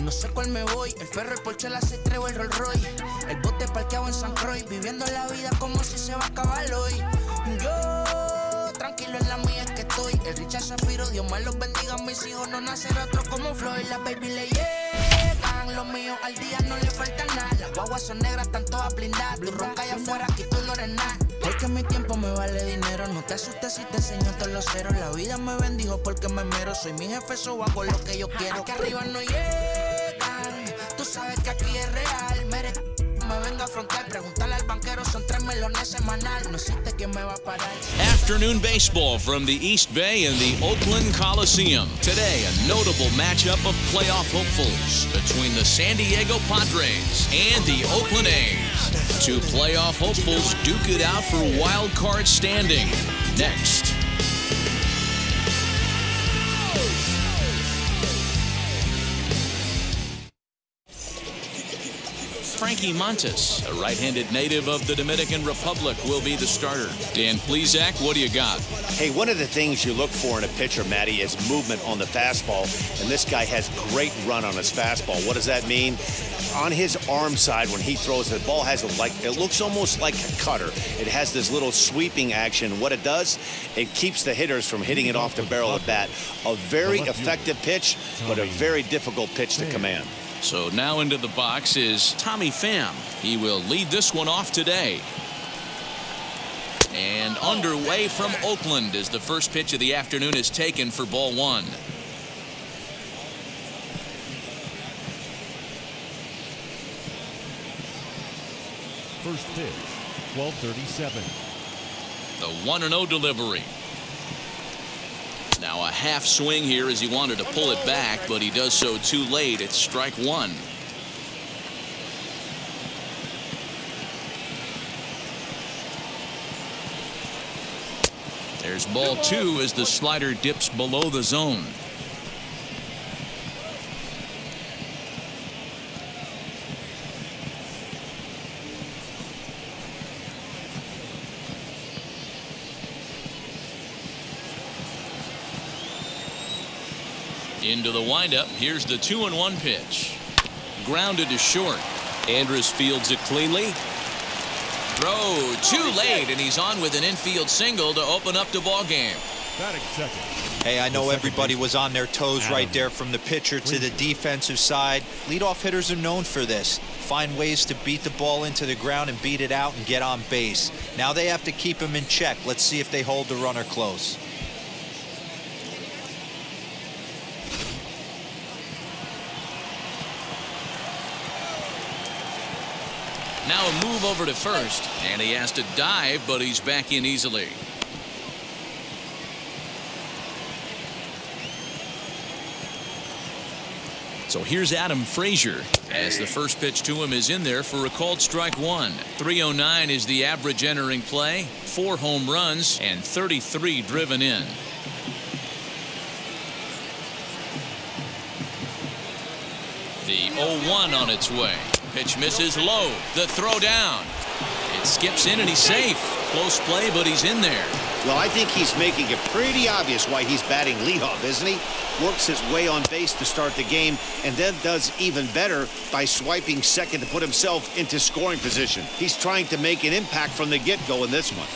No sé cuál me voy, el perro, el Porsche, la C3 o el Rolls Royce. El bote parqueado en San Croix, viviendo la vida como si se va a acabar hoy. Yo, tranquilo en la mía es que estoy. El Richard Zafiro, Dios me los bendiga, mis hijos no nacerá otro como Floyd. Las baby le llegan, los míos al día no le falta nada. Las guaguas son negras, están todas blindadas. Tu ronca allá afuera, aquí tú no eres nada. Porque mi tiempo me vale dinero, no te asustes si te enseño todos los ceros. La vida me bendijo porque me mero, soy mi jefe, so hago lo que yo quiero. Aquí arriba no llegan, tú sabes que aquí es real. Me venga a afrontar, preguntarle al banquero, son 3 melones semanal. No existe quien me va a parar. Afternoon baseball from the East Bay and the Oakland Coliseum. Today, a notable matchup of playoff hopefuls between the San Diego Padres and the Oakland A's. 2 playoff hopefuls duke it out for wild card standing. Next. Frankie Montas, a right-handed native of the Dominican Republic, will be the starter. Dan Plesac, what do you got? Hey, one of the things you look for in a pitcher, Matty, is movement on the fastball, and this guy has great run on his fastball. What does that mean? On his arm side, when he throws the ball, it looks almost like a cutter. It has this little sweeping action. What it does, it keeps the hitters from hitting it off the barrel of the bat. A very effective pitch, but a very difficult pitch to command. So now into the box is Tommy Pham. He will lead this one off today. And underway from Oakland as the first pitch of the afternoon is taken for ball 1. First pitch, 12:37. The 1-0 delivery. Now a half swing here as he wanted to pull it back, but he does so too late. It's strike 1. There's ball 2 as the slider dips below the zone. Into the windup. Here's the 2-1 pitch. Grounded to short. Andrus fields it cleanly. Throw too late, and he's on with an infield single to open up the ball game. Hey, I know everybody was on their toes right there from the pitcher to the defensive side. Leadoff hitters are known for this. Find ways to beat the ball into the ground and beat it out and get on base. Now they have to keep him in check. Let's see if they hold the runner close. Now a move over to first, and he has to dive, but he's back in easily. So here's Adam Frazier as the first pitch to him is in there for a called strike 1. 309 is the average entering play. 4 home runs and 33 driven in. The 0-1 on its way. Pitch misses low. The throw down. It skips in and he's safe. Close play, but he's in there. Well, I think he's making it pretty obvious why he's batting leadoff, isn't he? Works his way on base to start the game and then does even better by swiping second to put himself into scoring position. He's trying to make an impact from the get-go in this one.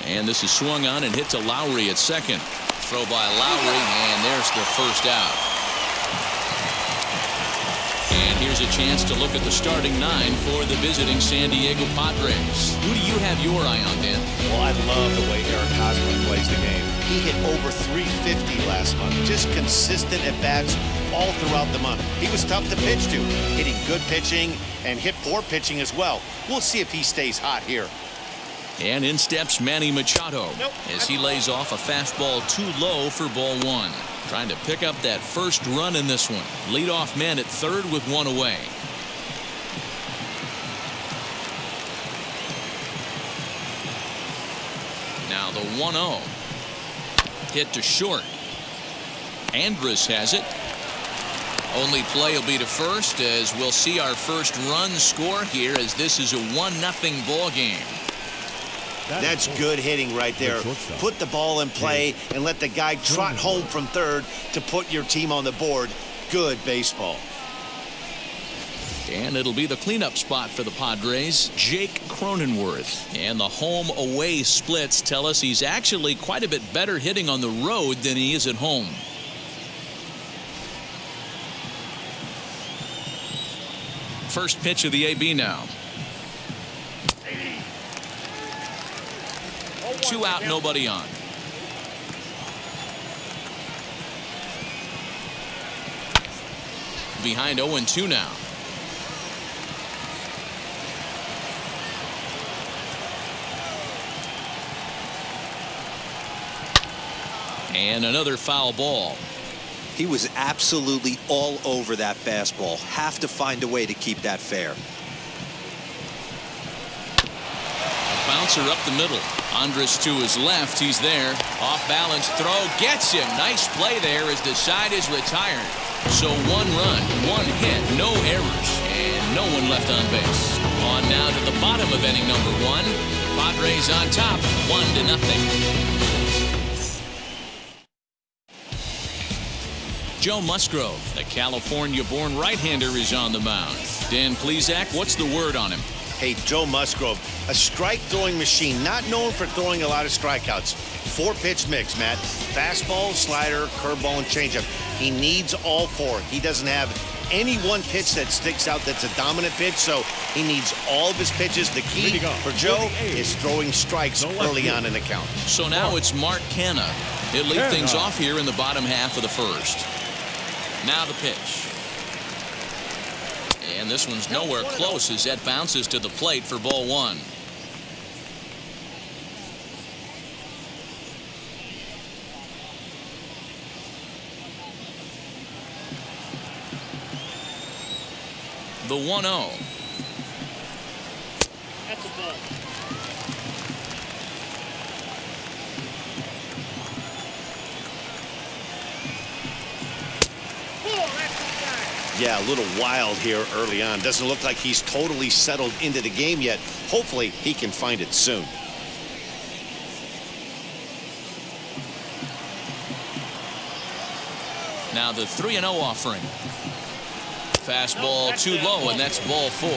And this is swung on and hit to Lowry at second. Throw by Lowry, and there's the first out. And here's a chance to look at the starting 9 for the visiting San Diego Padres. Who do you have your eye on, Dan? Well, I love the way Eric Hosmer plays the game. He hit over 350 last month. Just consistent at-bats all throughout the month. He was tough to pitch to, hitting good pitching and hit poor pitching as well. We'll see if he stays hot here. And in steps Manny Machado as he lays off a fastball too low for ball 1. Trying to pick up that first run in this one. Leadoff man at third with 1 away. Now the 1-0. Hit to short. Andrus has it. Only play will be to first as we'll see our first run score here as this is a 1-0 ball game. That's good hitting right there. Put the ball in play and let the guy trot home from third to put your team on the board. Good baseball. And it'll be the cleanup spot for the Padres, Jake Cronenworth. And the home-away splits tell us he's actually quite a bit better hitting on the road than he is at home. First pitch of the AB now. 2 out, nobody on. Behind 0-2 now. And another foul ball. He was absolutely all over that fastball. Have to find a way to keep that fair. Bouncer up the middle. Andres to his left. He's there. Off balance throw. Gets him. Nice play there as the side is retired. So 1 run, 1 hit, no errors, and no one left on base. On now to the bottom of inning number 1. The Padres on top, 1-0. Joe Musgrove, the California-born right-hander, is on the mound. Dan Plesac, what's the word on him? Hey, Joe Musgrove, a strike-throwing machine, not known for throwing a lot of strikeouts. 4-pitch mix, Matt. Fastball, slider, curveball, and changeup. He needs all 4. He doesn't have any one pitch that sticks out that's a dominant pitch, so he needs all of his pitches. The key for Joe is throwing strikes early on in the count. So now it's Mark Canha. He'll lead things off here in the bottom half of the first. Now the pitch. And this one's nowhere close as that bounces to the plate for ball 1. The 1-0. That's a ball. Yeah, a little wild here early on. Doesn't look like he's totally settled into the game yet. Hopefully he can find it soon. Now the 3-0 offering. Fastball too low, and that's ball 4.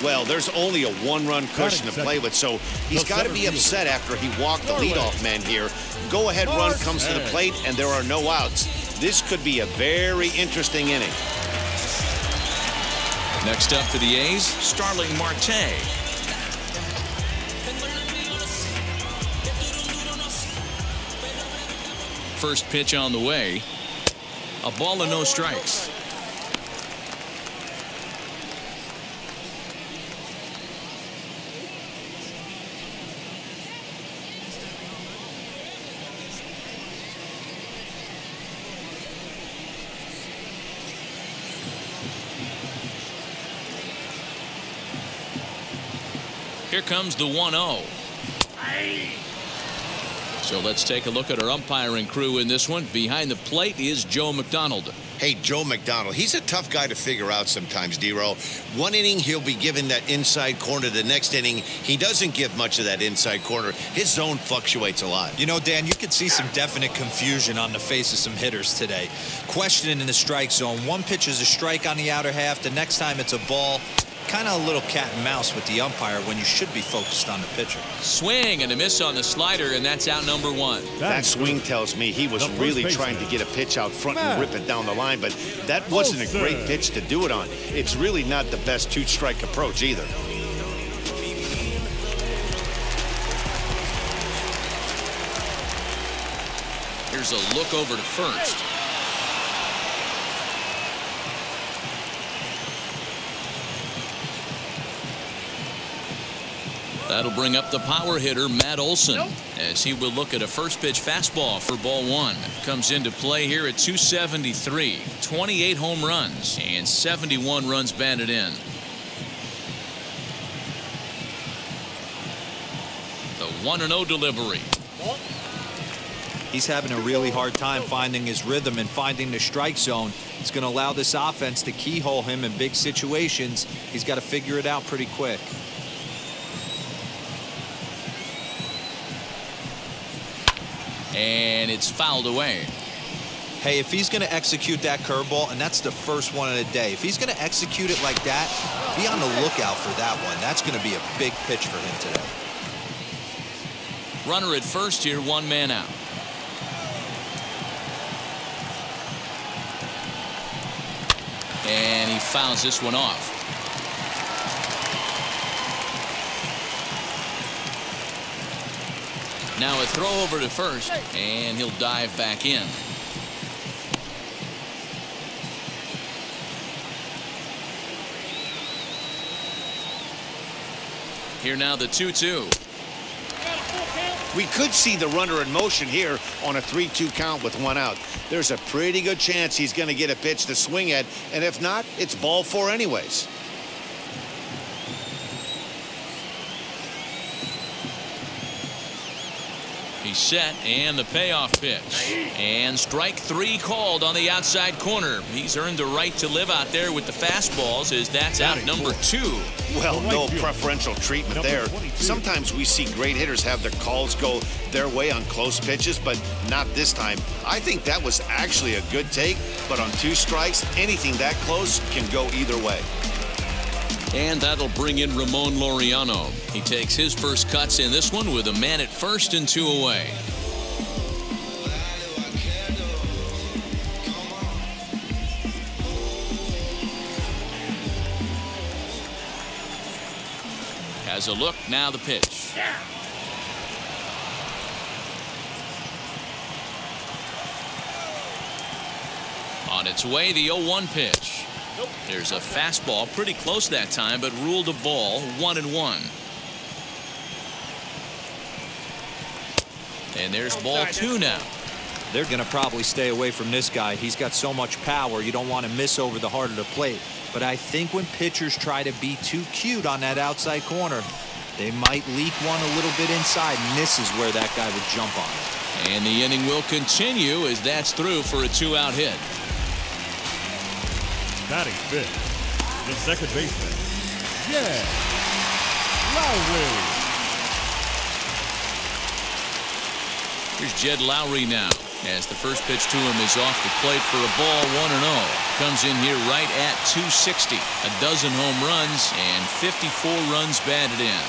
Well, there's only a 1-run cushion to play with, so he's got to be upset after he walked the leadoff man here. Go-ahead run comes to the plate, and there are no outs. This could be a very interesting inning. Next up for the A's, Starling Marte. First pitch on the way. A ball and no strikes. Here comes the 1-0. So let's take a look at our umpiring crew in this one. Behind the plate is Joe McDonald. Hey, Joe McDonald, he's a tough guy to figure out sometimes, D-Row. One inning, he'll be given that inside corner. The next inning, he doesn't give much of that inside corner. His zone fluctuates a lot. You know, Dan, you could see some definite confusion on the face of some hitters today. Questioning in the strike zone. One pitch is a strike on the outer half. The next time it's a ball. Kind of a little cat and mouse with the umpire when you should be focused on the pitcher. Swing and a miss on the slider, and that's out number 1. That swing tells me he was really trying to get a pitch out front and rip it down the line, but that wasn't a great pitch to do it on. It's really not the best 2-strike approach either. Here's a look over to first. That'll bring up the power hitter, Matt Olson, as he will look at a first pitch fastball for ball 1. Comes into play here at 273. 28 home runs and 71 runs batted in. The 1-0 delivery. He's having a really hard time finding his rhythm and finding the strike zone. It's going to allow this offense to keyhole him in big situations. He's got to figure it out pretty quick. And it's fouled away. Hey, if he's going to execute that curveball, and that's the first one of the day, if he's going to execute it like that, be on the lookout for that one. That's going to be a big pitch for him today. Runner at first here, 1 man out. And he fouls this one off. Now a throw over to first, and he'll dive back in. Here now the 2-2. We could see the runner in motion here on a 3-2 count with 1 out. There's a pretty good chance he's going to get a pitch to swing at, and if not, it's ball 4 anyways. He's set, and the payoff pitch. And strike 3 called on the outside corner. He's earned the right to live out there with the fastballs, as that's out number 2. Well, no preferential treatment there. Sometimes we see great hitters have their calls go their way on close pitches, but not this time. I think that was actually a good take, but on 2 strikes, anything that close can go either way. And that'll bring in Ramon Laureano. He takes his first cuts in this one with a man at first and 2 away. Has a look, now the pitch. On its way, the 0-1 pitch. There's a fastball pretty close that time, but ruled a ball, 1-1. And there's ball 2 now. They're going to probably stay away from this guy. He's got so much power, you don't want to miss over the heart of the plate. But I think when pitchers try to be too cute on that outside corner, they might leak one a little bit inside, and this is where that guy would jump on it. And the inning will continue as that's through for a 2-out hit. Batting fifth, the second baseman, Lowry. Here's Jed Lowry now, as the first pitch to him is off the plate for a ball, 1-0. Comes in here right at 260. A dozen home runs and 54 runs batted in.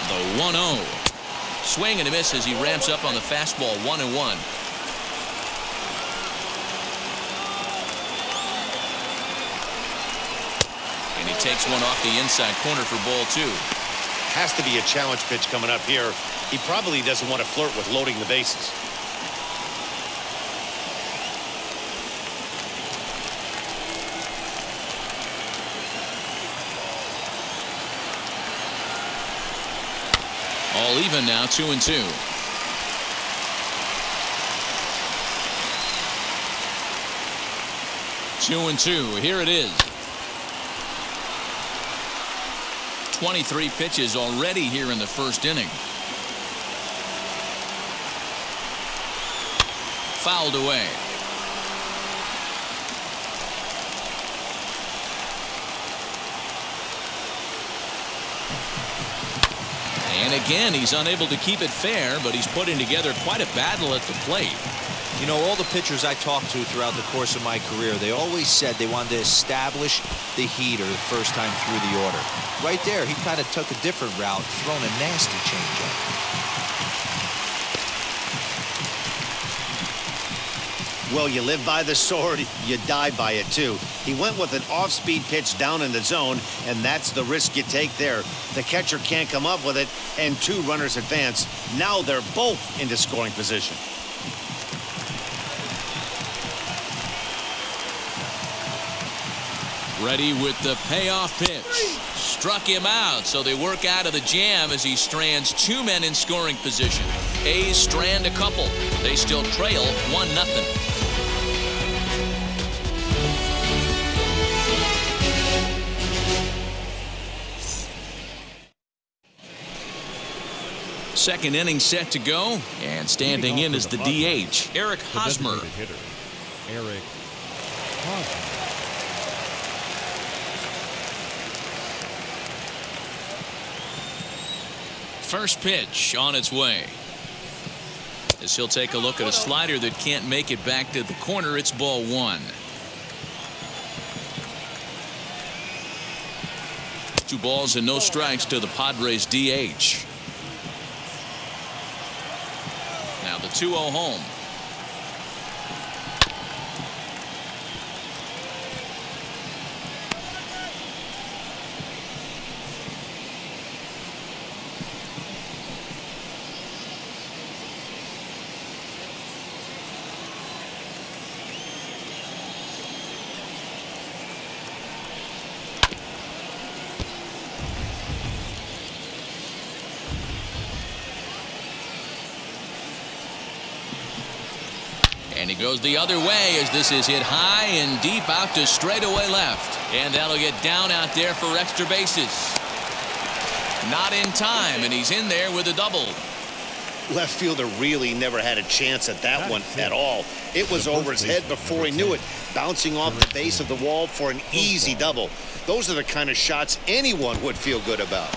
The 1-0. Swing and a miss as he ramps up on the fastball, 1-1. And he takes one off the inside corner for ball 2. Has to be a challenge pitch coming up here. He probably doesn't want to flirt with loading the bases. All even now, 2-2. Here it is. 23 pitches already here in the first inning. Fouled away. And again, he's unable to keep it fair, but he's putting together quite a battle at the plate. You know, all the pitchers I talked to throughout the course of my career, they always said they wanted to establish the heater the first time through the order. Right there, he kind of took a different route, throwing a nasty changeup. Well, you live by the sword, you die by it too. He went with an off-speed pitch down in the zone, and that's the risk you take there. The catcher can't come up with it, and 2 runners advance. Now they're both into scoring position. Ready with the payoff pitch. Struck him out, so they work out of the jam as he strands 2 men in scoring position. A's strand a couple. They still trail 1-0. Second inning set to go, and standing in is the DH, Eric Hosmer. Eric Hosmer. First pitch on its way. As he'll take a look at a slider that can't make it back to the corner. It's ball one. 2 balls and no strikes to the Padres DH. Now the 2-0 home. And he goes the other way as this is hit high and deep out to straightaway left. And that'll get down out there for extra bases. Not in time, and he's in there with a double. Left fielder really never had a chance at that one at all. It was over his head before he knew it, bouncing off the base of the wall for an easy double. Those are the kind of shots anyone would feel good about.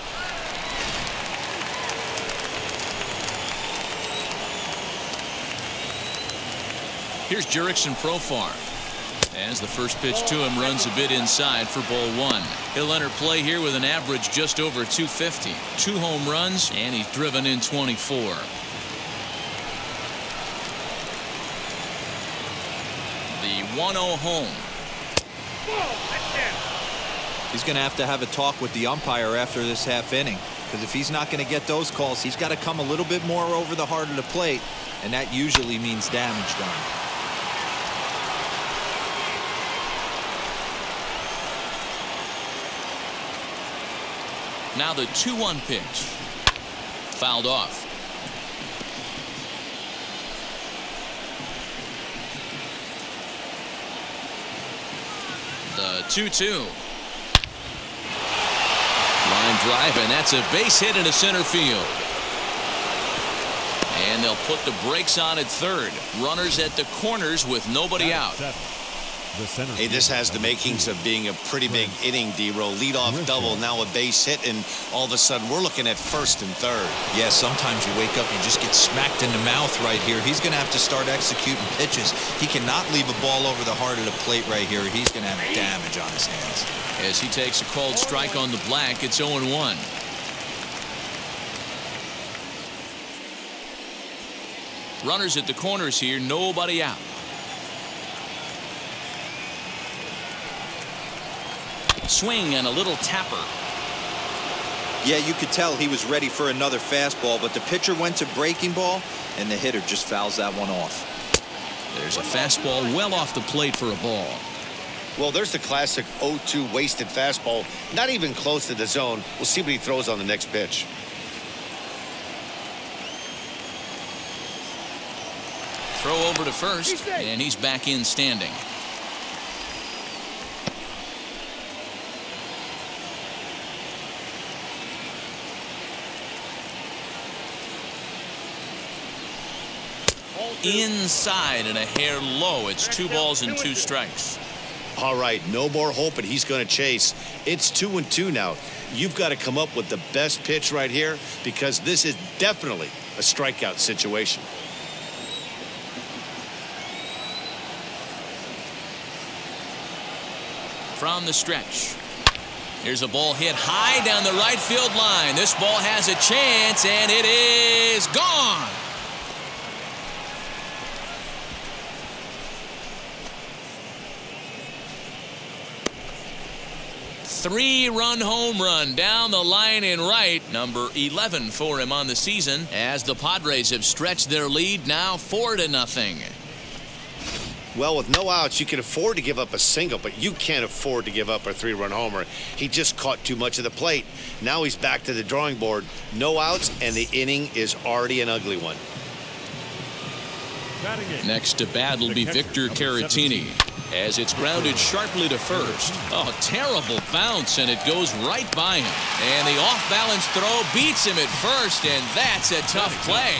Here's Jurickson Profar. As the first pitch to him runs a bit inside for ball one. He'll enter play here with an average just over 250. 2 home runs, and he's driven in 24. The 1-0 home. He's going to have a talk with the umpire after this half inning, because if he's not going to get those calls, he's got to come a little bit more over the heart of the plate, and that usually means damage done. Now the 2-1 pitch. Fouled off. The 2-2. Line drive, and that's a base hit into center field. And they'll put the brakes on at third. Runners at the corners with nobody out. Hey, this has the makings of being a pretty big inning, D-Row. Leadoff double, now a base hit, and all of a sudden we're looking at first and third. Yeah, sometimes you wake up, you just get smacked in the mouth right here. He's going to have to start executing pitches. He cannot leave a ball over the heart of the plate right here. He's going to have damage on his hands. As he takes a called strike on the black, it's 0-1. Runners at the corners here, nobody out. Swing and a little tapper. Yeah, you could tell he was ready for another fastball, but the pitcher went to breaking ball, and the hitter just fouls that one off. There's a fastball well off the plate for a ball. Well, there's the classic 0-2 wasted fastball, not even close to the zone. We'll see what he throws on the next pitch. Throw over to first, and he's back in standing. Inside and a hair low. It's 2 balls and 2 strikes. All right, no more hoping he's going to chase. It's 2-2 now. You've got to come up with the best pitch right here, because this is definitely a strikeout situation. From the stretch. Here's a ball hit high down the right field line. This ball has a chance, and it is gone. 3-run home run down the line in right. Number 11 for him on the season, as the Padres have stretched their lead now 4-0. Well, with no outs, you can afford to give up a single, but you can't afford to give up a 3-run homer. He just caught too much of the plate. Now he's back to the drawing board. No outs, and the inning is already an ugly one. Next to bat will be Victor Caratini, as it's grounded sharply to first. Oh, terrible bounce, and it goes right by him. And the off-balance throw beats him at first, and that's a tough play.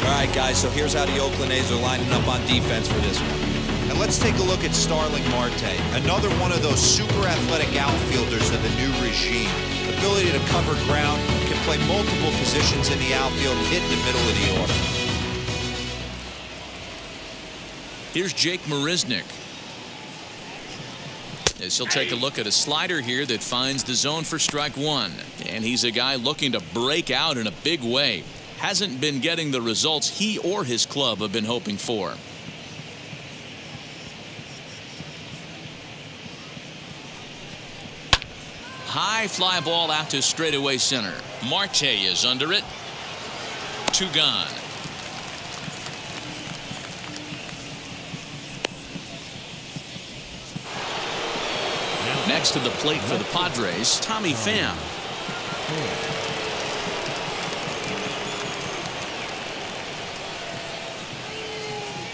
All right, guys, so here's how the Oakland A's are lining up on defense for this one. And let's take a look at Starling Marte, another one of those super athletic outfielders of the new regime. Ability to cover ground, can play multiple positions in the outfield, hit in the middle of the order. Here's Jake Marisnick. As he'll take a look at a slider here that finds the zone for strike one. And he's a guy looking to break out in a big way. Hasn't been getting the results he or his club have been hoping for. High fly ball out to straightaway center. Marte is under it. 2 gone. Next to the plate for the Padres, Tommy Pham.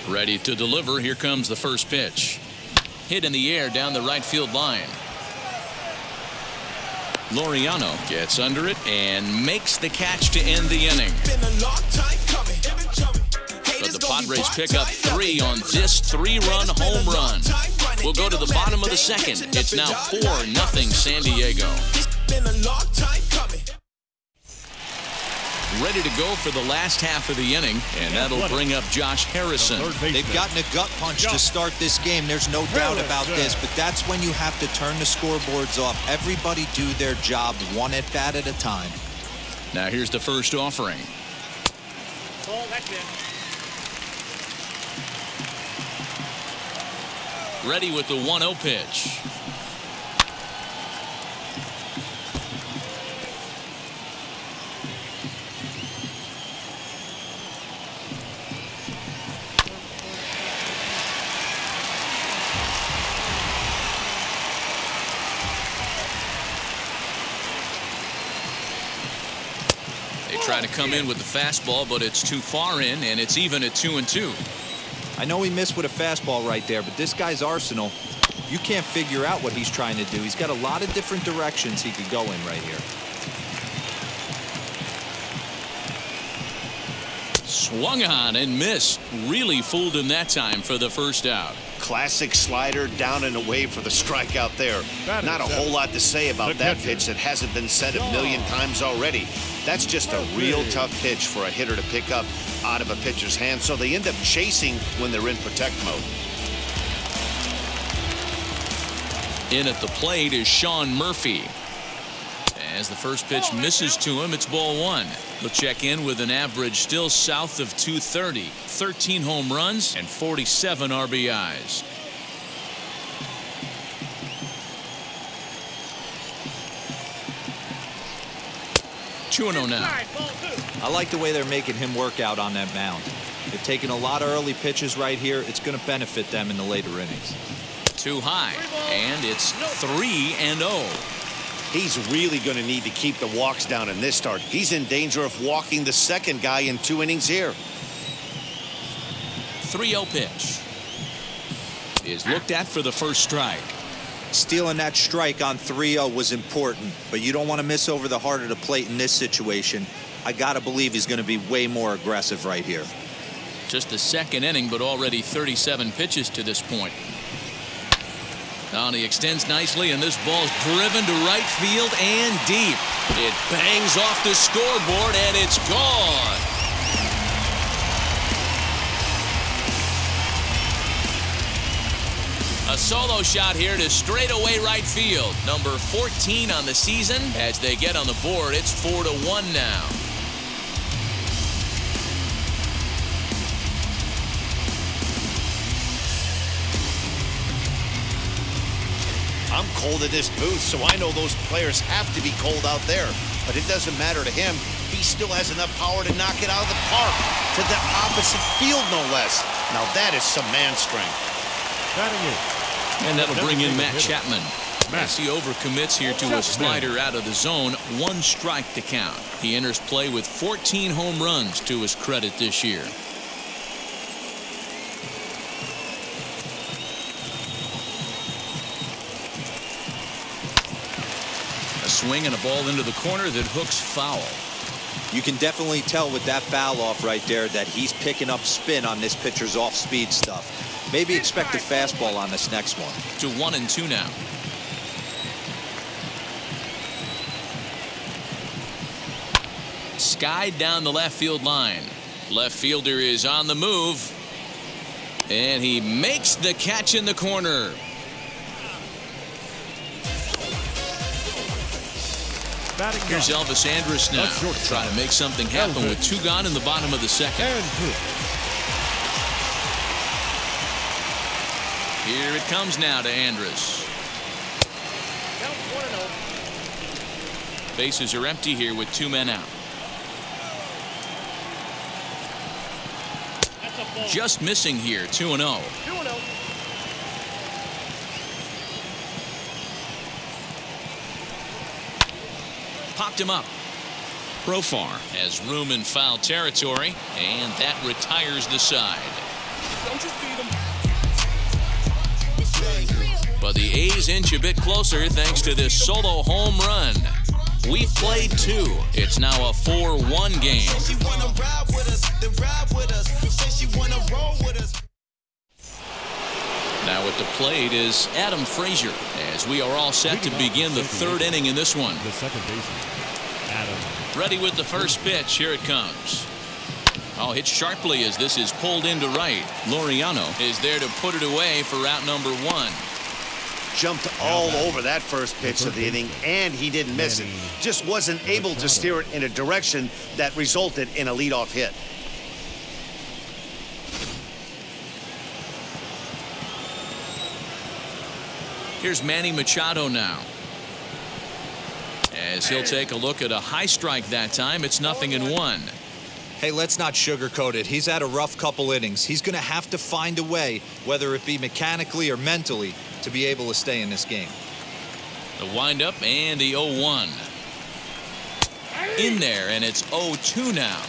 Ready to deliver. Here comes the first pitch. Hit in the air down the right field line. Laureano gets under it and makes the catch to end the inning. But the Padres pick up 3 on this 3-run home run. We'll go to the bottom of the second. It's now 4-0 San Diego. Ready to go for the last half of the inning, and that'll bring up Josh Harrison. They've gotten a gut punch to start this game. There's no doubt about this, but that's when you have to turn the scoreboards off. Everybody do their job one at bat at a time. Now here's the first offering. Ready with the 1-0 pitch. They try to come in with the fastball, but it's too far in, and it's even at 2-2. I know he missed with a fastball right there, but this guy's arsenal, you can't figure out what he's trying to do. He's got a lot of different directions he could go in right here. Swung on and missed. Really fooled him that time for the first out. Classic slider down and away for the strikeout there. Not a whole lot to say about that pitch that hasn't been said a million times already. That's just a real tough pitch for a hitter to pick up out of a pitcher's hand, so they end up chasing when they're in protect mode. In at the plate is Sean Murphy. As the first pitch misses to him, it's ball 1. He'll check in with an average still south of 230, 13 home runs and 47 RBIs. (2-0) now. I like the way they're making him work out on that mound. They've taken a lot of early pitches right here. It's going to benefit them in the later innings. Too high, and it's 3-0. He's really going to need to keep the walks down in this start. He's in danger of walking the second guy in 2 innings here. 3-0 pitch is looked at for the first strike. Stealing that strike on 3-0 was important, but you don't want to miss over the heart of the plate in this situation. I got to believe he's going to be way more aggressive right here. Just the second inning, but already 37 pitches to this point. Now he extends nicely, and this ball's driven to right field and deep. It bangs off the scoreboard, and it's gone. A solo shot here to straightaway right field. Number 14 on the season. As they get on the board, it's 4-1 now. I'm cold in this booth, so I know those players have to be cold out there. But it doesn't matter to him. He still has enough power to knock it out of the park. To the opposite field, no less. Now that is some man strength. And that'll bring in Matt Chapman. As he overcommits here to a slider out of the zone. 1 strike to count. He enters play with 14 home runs to his credit this year. A swing and a ball into the corner that hooks foul. You can definitely tell with that foul off right there that he's picking up spin on this pitcher's off-speed stuff. Maybe expect a fastball on this next one. To 1-2 now. Skied down the left field line. Left fielder is on the move. And he makes the catch in the corner. Here's Elvis Andrus now, trying to make something happen with 2 gone in the bottom of the second. Here it comes now to Andrus. Bases are empty here with 2 men out. Just missing here, 2-0. Popped him up. Profar has room in foul territory, and that retires the side. Don't you see them? But the A's inch a bit closer thanks to this solo home run. We've played 2. It's now a 4-1 game. Now at the plate is Adam Frazier, as we are all set to begin the 3rd inning in this one. The second baseman, Adam. Ready with the first pitch. Here it comes. Oh, hit sharply as this is pulled into right. Laureano is there to put it away for out number 1. Jumped all over that first pitch of the inning, and he didn't miss it. Just wasn't able to steer it in a direction that resulted in a leadoff hit. Here's Manny Machado now. As he'll take a look at a high strike that time. It's 0-1. Hey, let's not sugarcoat it. He's had a rough couple innings. He's going to have to find a way, whether it be mechanically or mentally, to be able to stay in this game. The windup and the 0-1. In there, and it's 0-2 now.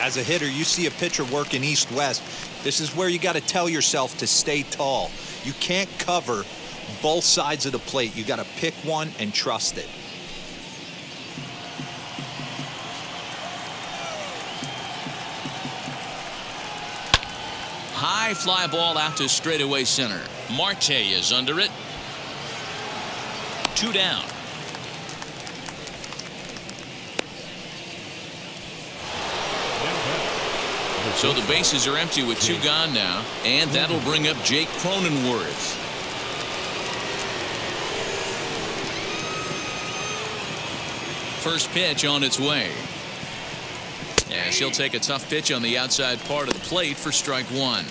As a hitter, you see a pitcher working east-west. This is where you got to tell yourself to stay tall. You can't cover both sides of the plate. You got to pick one and trust it. High fly ball out to straightaway center. Marte is under it. 2 down. So the bases are empty with 2 gone now, and that'll bring up Jake Cronenworth. First pitch on its way. As he'll take a tough pitch on the outside part of the plate for strike 1.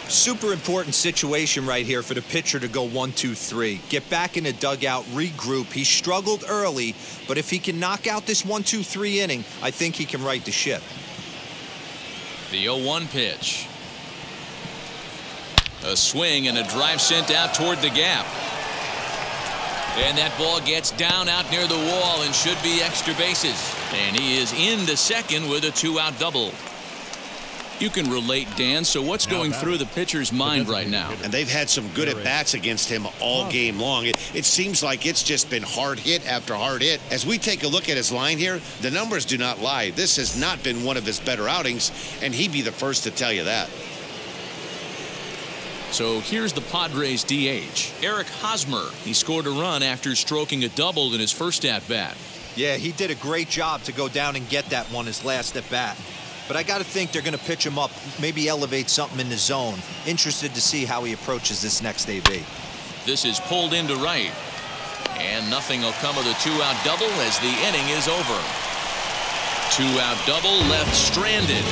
Super important situation right here for the pitcher to go 1-2-3. Get back in the dugout, regroup. He struggled early, but if he can knock out this 1-2-3 inning, I think he can right the ship. The 0-1 pitch. A swing and a drive sent out toward the gap. And that ball gets down out near the wall and should be extra bases. And he is into second with a 2-out double. You can relate, Dan. So what's going through the pitcher's mind right now? And they've had some good at-bats against him all game long. It seems like it's just been hard hit after hard hit. As we take a look at his line here, the numbers do not lie. This has not been one of his better outings, and he'd be the first to tell you that. So here's the Padres DH, Eric Hosmer. He scored a run after stroking a double in his first at-bat. Yeah, he did a great job to go down and get that one his last at-bat. But I got to think they're going to pitch him up, maybe elevate something in the zone. Interested to see how he approaches this next AB. This is pulled into right. And nothing will come of the 2-out double as the inning is over. 2-out double left stranded.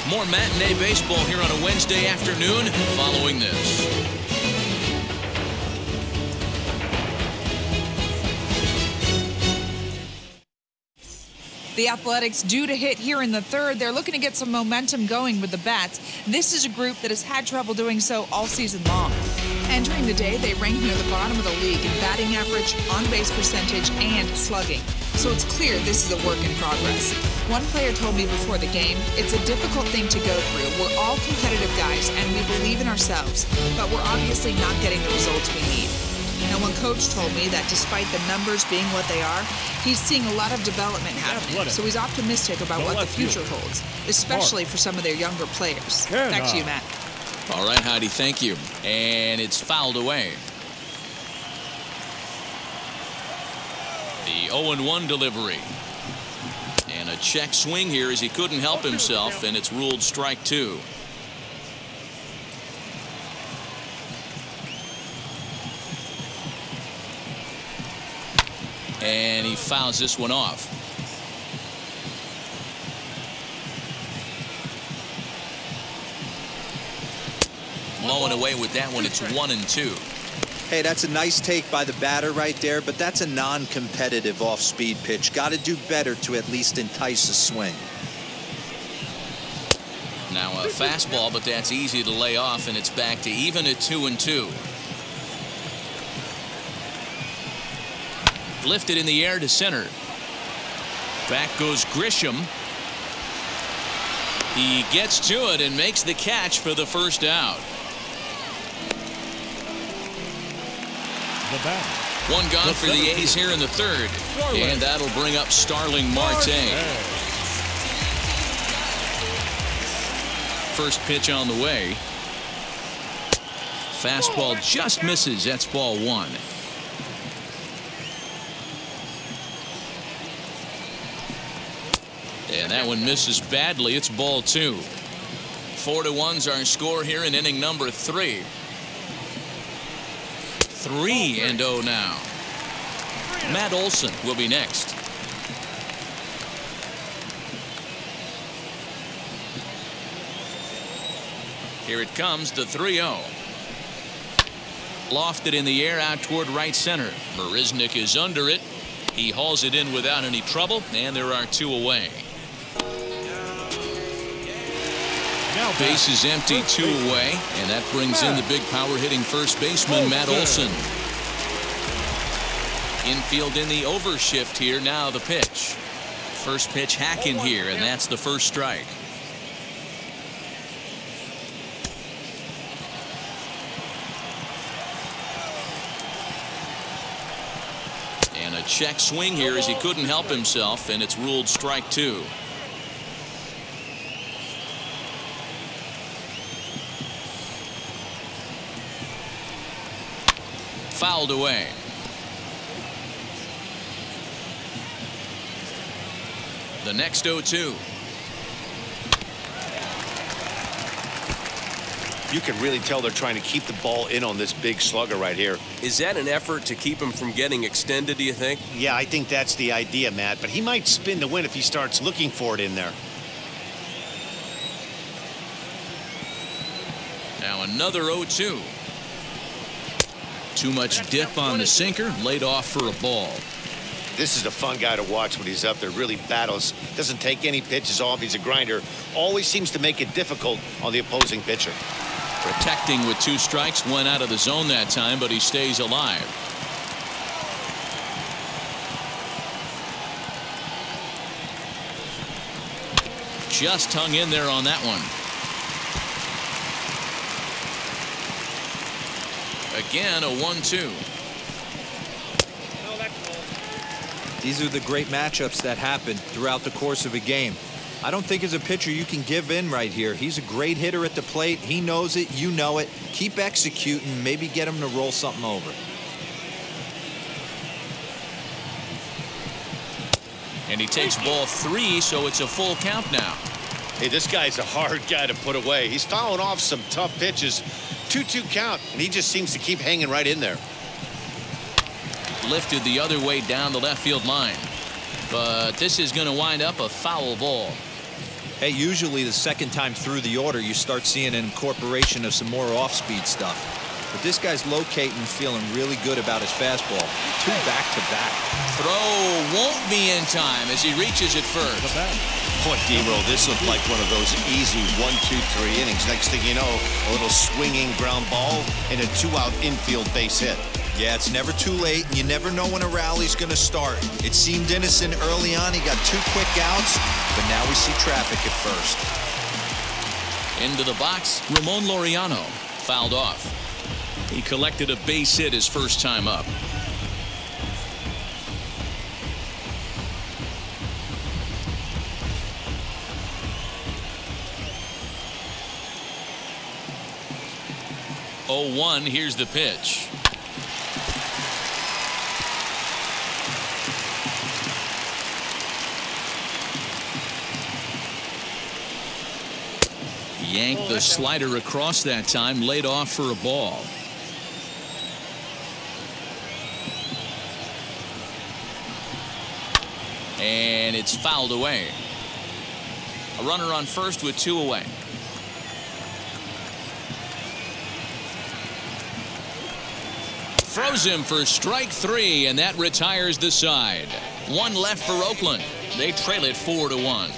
More matinee baseball here on a Wednesday afternoon following this. The Athletics due to hit here in the 3rd. They're looking to get some momentum going with the bats. This is a group that has had trouble doing so all season long. Entering the day, they rank near the bottom of the league in batting average, on-base percentage, and slugging. So it's clear this is a work in progress. One player told me before the game, it's a difficult thing to go through. We're all competitive guys, and we believe in ourselves, but we're obviously not getting the results we need. And one coach told me that despite the numbers being what they are, he's seeing a lot of development happening. So he's optimistic about what the future holds, especially for some of their younger players. Back to you, Matt. All right, Heidi, thank you. And it's fouled away. The 0-1 delivery. And a check swing here as he couldn't help himself, and it's ruled strike 2. And he fouls this one off. Blowing away with that one. It's 1-2. Hey, that's a nice take by the batter right there, but that's a non-competitive off-speed pitch. Got to do better to at least entice a swing. Now a fastball, but that's easy to lay off, and it's back to even at 2-2. Lifted in the air to center. Back goes Grisham. He gets to it and makes the catch for the first out. One gone for the A's here in the third. And that'll bring up Starling Marte. First pitch on the way. Fastball just misses. That's ball 1. And that one misses badly. It's ball 2. 4-1's our score here in inning number 3. 3-0 now. Matt Olson will be next. Here it comes, the 3-0. Lofted in the air out toward right center. Marisnick is under it. He hauls it in without any trouble, and there are 2 away. Base is empty, 2 away, and that brings in the big power hitting first baseman Matt Olson. Infield in the overshift here. Now the pitch. First pitch hacking here, and that's the first strike. And a check swing here as he couldn't help himself, and it's ruled strike 2. Fouled away. The next 0-2. You can really tell they're trying to keep the ball in on this big slugger right here. Is that an effort to keep him from getting extended, do you think? Yeah, I think that's the idea, Matt. But he might spin to win if he starts looking for it in there. Now another 0-2. Too much dip on the sinker, laid off for a ball. This is a fun guy to watch when he's up there. Really battles. Doesn't take any pitches off. He's a grinder. Always seems to make it difficult on the opposing pitcher. Protecting with 2 strikes. Went out of the zone that time, but he stays alive. Just hung in there on that one. Again, a 1-2. These are the great matchups that happen throughout the course of a game. I don't think as a pitcher you can give in right here. He's a great hitter at the plate. He knows it. You know it. Keep executing. Maybe get him to roll something over. And he takes ball 3, so it's a full count now. Hey, this guy's a hard guy to put away. He's fouling off some tough pitches. 2-2 count, and he just seems to keep hanging right in there. Lifted the other way down the left field line. But this is going to wind up a foul ball. Hey, usually the second time through the order you start seeing an incorporation of some more off-speed stuff. But this guy's locating, feeling really good about his fastball. 2 back-to-back. Throw won't be in time as he reaches it first. Boy, Dero, this looked like one of those easy 1-2-3 innings. Next thing you know, a little swinging ground ball and a 2-out infield base hit. Yeah, it's never too late, and you never know when a rally's going to start. It seemed innocent early on. He got 2 quick outs, but now we see traffic at first. Into the box, Ramon Laureano fouled off. He collected a base hit his first time up. 0-1. Here's the pitch. Yanked the slider across that time, laid off for a ball. And it's fouled away. A runner on first with 2 away. Throws him for strike 3, and that retires the side. 1 left for Oakland. They trail it 4-1.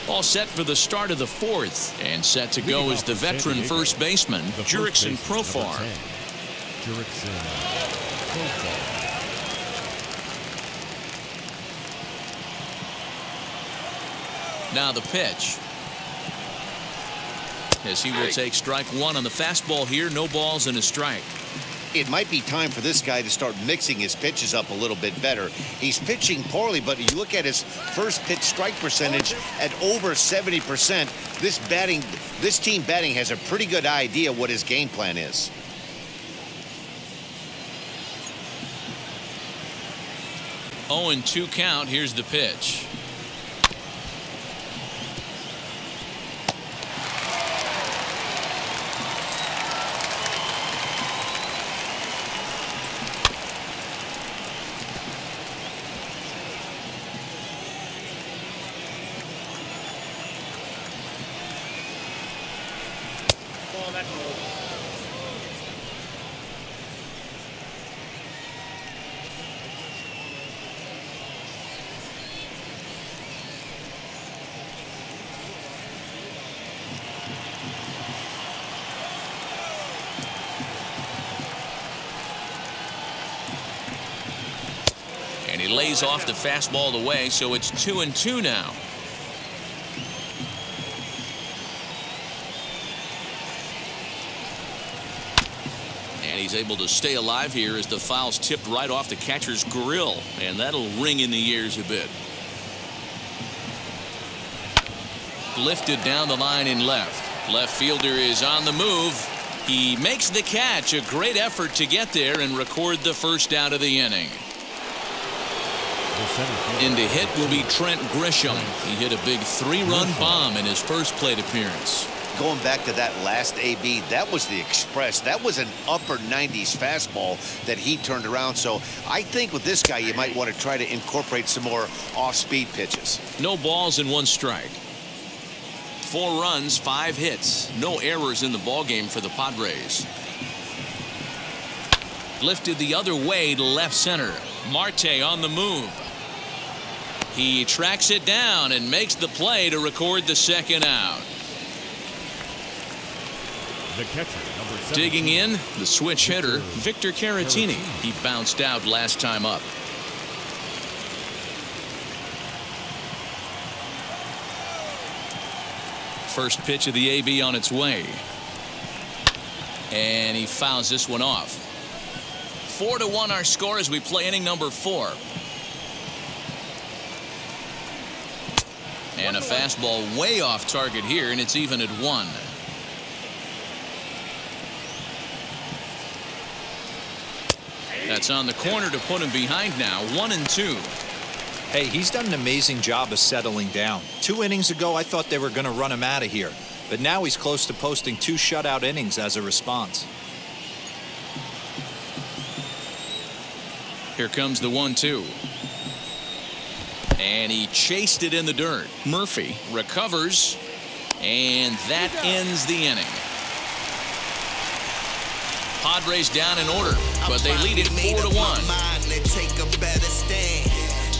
All set for the start of the 4th, and set to go is the veteran first baseman, Jurickson Profar. Now the pitch. As he will take strike 1 on the fastball here. No balls and a strike. It might be time for this guy to start mixing his pitches up a little bit better. He's pitching poorly, but you look at his first pitch strike percentage at over 70%. This team batting has a pretty good idea what his game plan is. Oh, and 2 count. Here's the pitch. And he lays off the fastball away, so it's 2-2 now. And he's able to stay alive here as the foul's tipped right off the catcher's grill, and that'll ring in the ears a bit. Lifted down the line in left. Left fielder is on the move. He makes the catch. A great effort to get there and record the first out of the inning. In to hit will be Trent Grisham. He hit a big 3-run bomb in his first plate appearance. Going back to that last AB, that was the express. That was an upper 90s fastball that he turned around. So I think with this guy, you might want to try to incorporate some more off-speed pitches. No balls and 1 strike. 4 runs, 5 hits. No errors in the ballgame for the Padres. Lifted the other way to left center. Marte on the move. He tracks it down and makes the play to record the second out. The catcher, number 17. Digging in, the switch hitter, Victor Caratini. He bounced out last time up. First pitch of the AB on its way. And he fouls this one off. 4-1 our score as we play inning number 4. And a fastball way off target here, and it's even at 1. That's on the corner to put him behind now. 1-2. Hey, he's done an amazing job of settling down. 2 innings ago, I thought they were going to run him out of here. But now he's close to posting 2 shutout innings as a response. Here comes the 1-2. And he chased it in the dirt. Murphy recovers, and that ends the inning. Padres down in order, but they lead it 4-1. Take a better stand.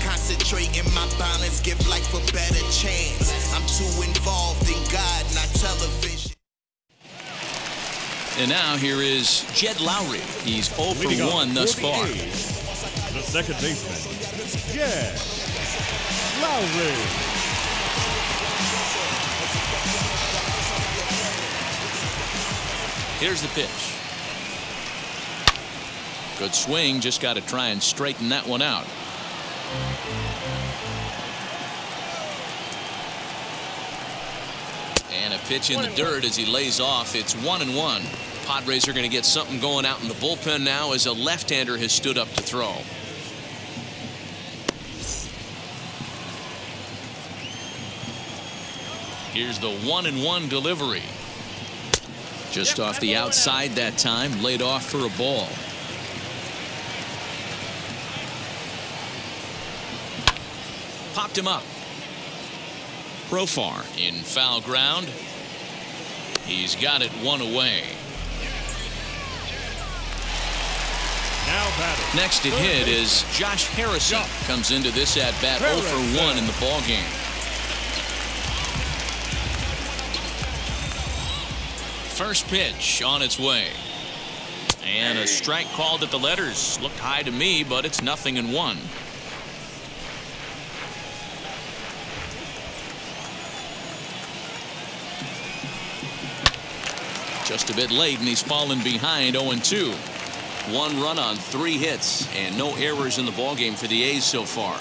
Concentrate in my balance, give life a better chance. I'm too involved in God, not television. And now here is Jed Lowry. He's 0 for 1 thus far. The second baseman, Jed Lowry. Here's the pitch. Good swing, just got to try and straighten that one out. And a pitch in the dirt as he lays off. It's 1-1. Padres are going to get something going out in the bullpen now as a left-hander has stood up to throw. Here's the 1-1 delivery. Just off the outside that time, laid off for a ball. Popped him up. Profar in foul ground. He's got it one away. Now batting. Next to hit is Josh Harrison. Comes into this at bat 0 for 1 in the ball game. First pitch on its way. And a strike called at the letters. Looked high to me, but it's 0-1. Just a bit late, and he's fallen behind 0-2. 1 run on 3 hits, and no errors in the ballgame for the A's so far.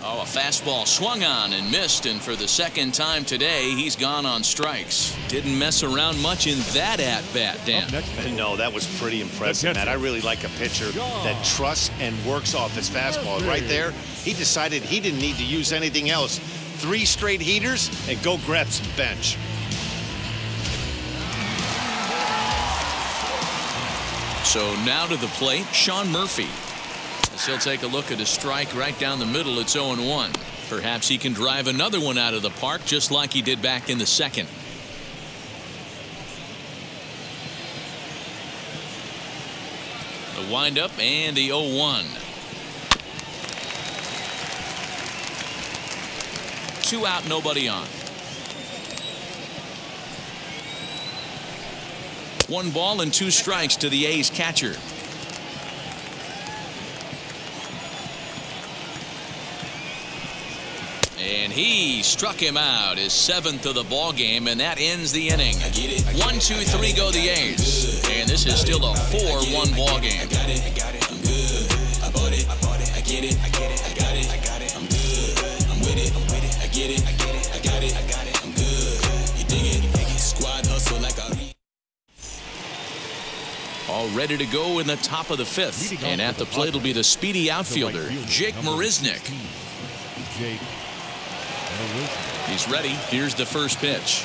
Oh, a fastball swung on and missed, and for the second time today, he's gone on strikes. Didn't mess around much in that at-bat, Dan. No, that was pretty impressive, Matt. I really like a pitcher that trusts and works off his fastball. Right there, he decided he didn't need to use anything else. 3 straight heaters, and go grab some bench. So now to the plate, Sean Murphy. As he'll take a look at a strike right down the middle. It's 0-1. Perhaps he can drive another one out of the park just like he did back in the second. The windup and the 0-1. 2 out, nobody on. 1 ball and 2 strikes to the A's catcher. And he struck him out, his 7th of the ball game, and that ends the inning. 1, 2, 3 go the A's, and this is still a 4-1 ball game. I'm good. I bought it. I get it. I got it. I'm good. I'm with it. I get it. I got it. I'm good. You dig it? Squad hustle like a. All ready to go in the top of the 5th. And at the plate will be the speedy outfielder, Jake Marisnick. He's ready. Here's the first pitch.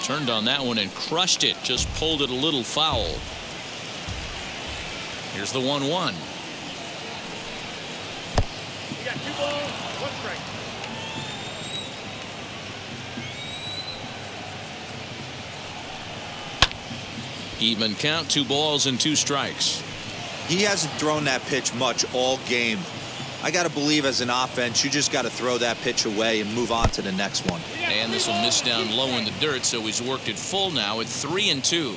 Turned on that one and crushed it. Just pulled it a little foul. Here's the 1-1. You got 2 balls, 1 strike. Even count, 2 balls and 2 strikes. He hasn't thrown that pitch much all game. I got to believe as an offense, you just got to throw that pitch away and move on to the next one. And this will miss down low in the dirt, so he's worked it full now at 3-2.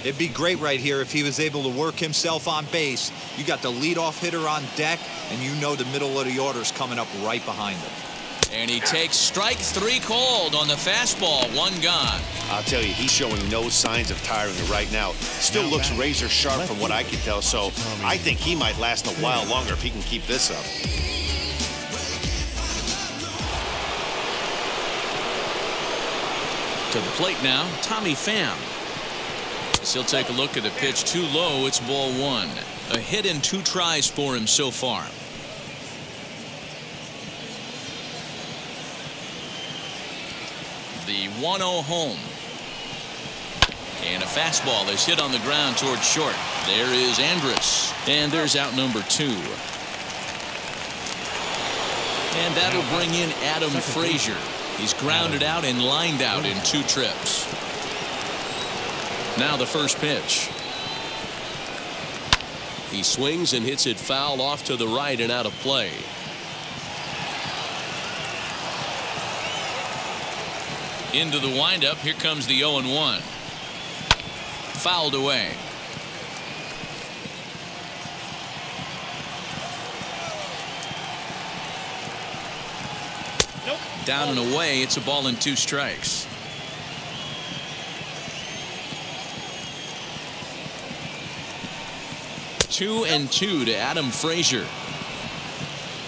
It'd be great right here if he was able to work himself on base. You got the leadoff hitter on deck, and you know the middle of the order's coming up right behind him. And he takes strike 3 called on the fastball. 1 gone. I'll tell you, he's showing no signs of tiring right now. Still looks razor sharp from what I can tell, so I think he might last a while longer if he can keep this up. To the plate now, Tommy Pham. As he'll take a look at the pitch too low, it's ball 1. A hit and 2 tries for him so far. The 1-0 home. And a fastball is hit on the ground towards short. There is Andrus. And there's out number 2. And that'll bring in Adam Frazier. He's grounded out and lined out in 2 trips. Now the first pitch. He swings and hits it foul off to the right and out of play. Into the windup. Here comes the 0-1. Fouled away. Nope. Down and away. It's a ball and 2 strikes. 2-2 to Adam Frazier.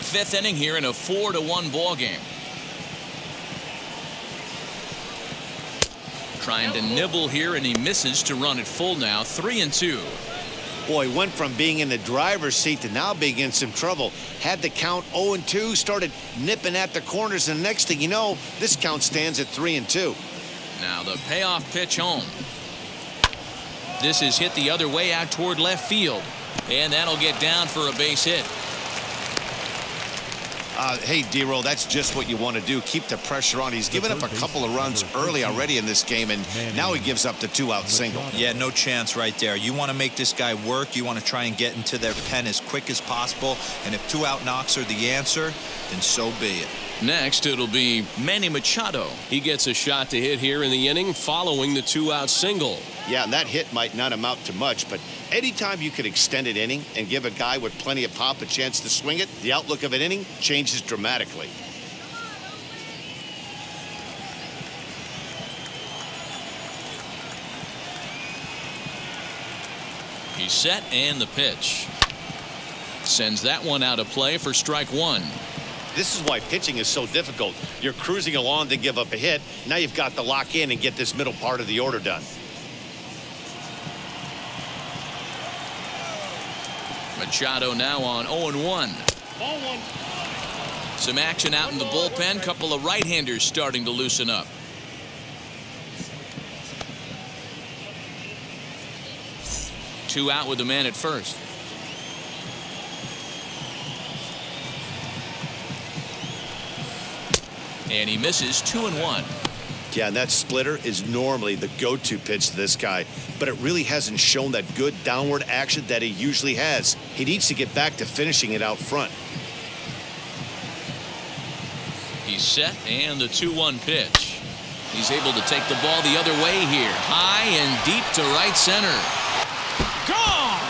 Fifth inning here in a 4-1 ball game. Trying to nibble here, and he misses to run it full now. 3-2. Boy, went from being in the driver's seat to now being in some trouble. Had the count 0-2, started nipping at the corners, and the next thing you know, this count stands at 3-2. Now the payoff pitch home. This is hit the other way out toward left field, and that'll get down for a base hit. Hey, D-Roll, that's just what you want to do. Keep the pressure on. He's given up a couple of runs early already in this game, and now he gives up the 2-out single. Yeah, no chance right there. You want to make this guy work. You want to try and get into their pen as quick as possible, and if 2-out knocks are the answer, then so be it. Next, it'll be Manny Machado. He gets a shot to hit here in the inning following the 2-out single. Yeah, and that hit might not amount to much, but anytime you can extend an inning and give a guy with plenty of pop a chance to swing it, the outlook of an inning changes dramatically. He's set, and the pitch. Sends that one out of play for strike one. This is why pitching is so difficult. You're cruising along to give up a hit. Now you've got to lock in and get this middle part of the order done. Machado now on 0-1. Ball one. Some action out in the bullpen. Couple of right-handers starting to loosen up. Two out with the man at first. And he misses 2-1. Yeah, and that splitter is normally the go-to pitch to this guy, but it really hasn't shown that good downward action that he usually has. He needs to get back to finishing it out front. He's set, and the 2-1 pitch. He's able to take the ball the other way here. High and deep to right center. Gone!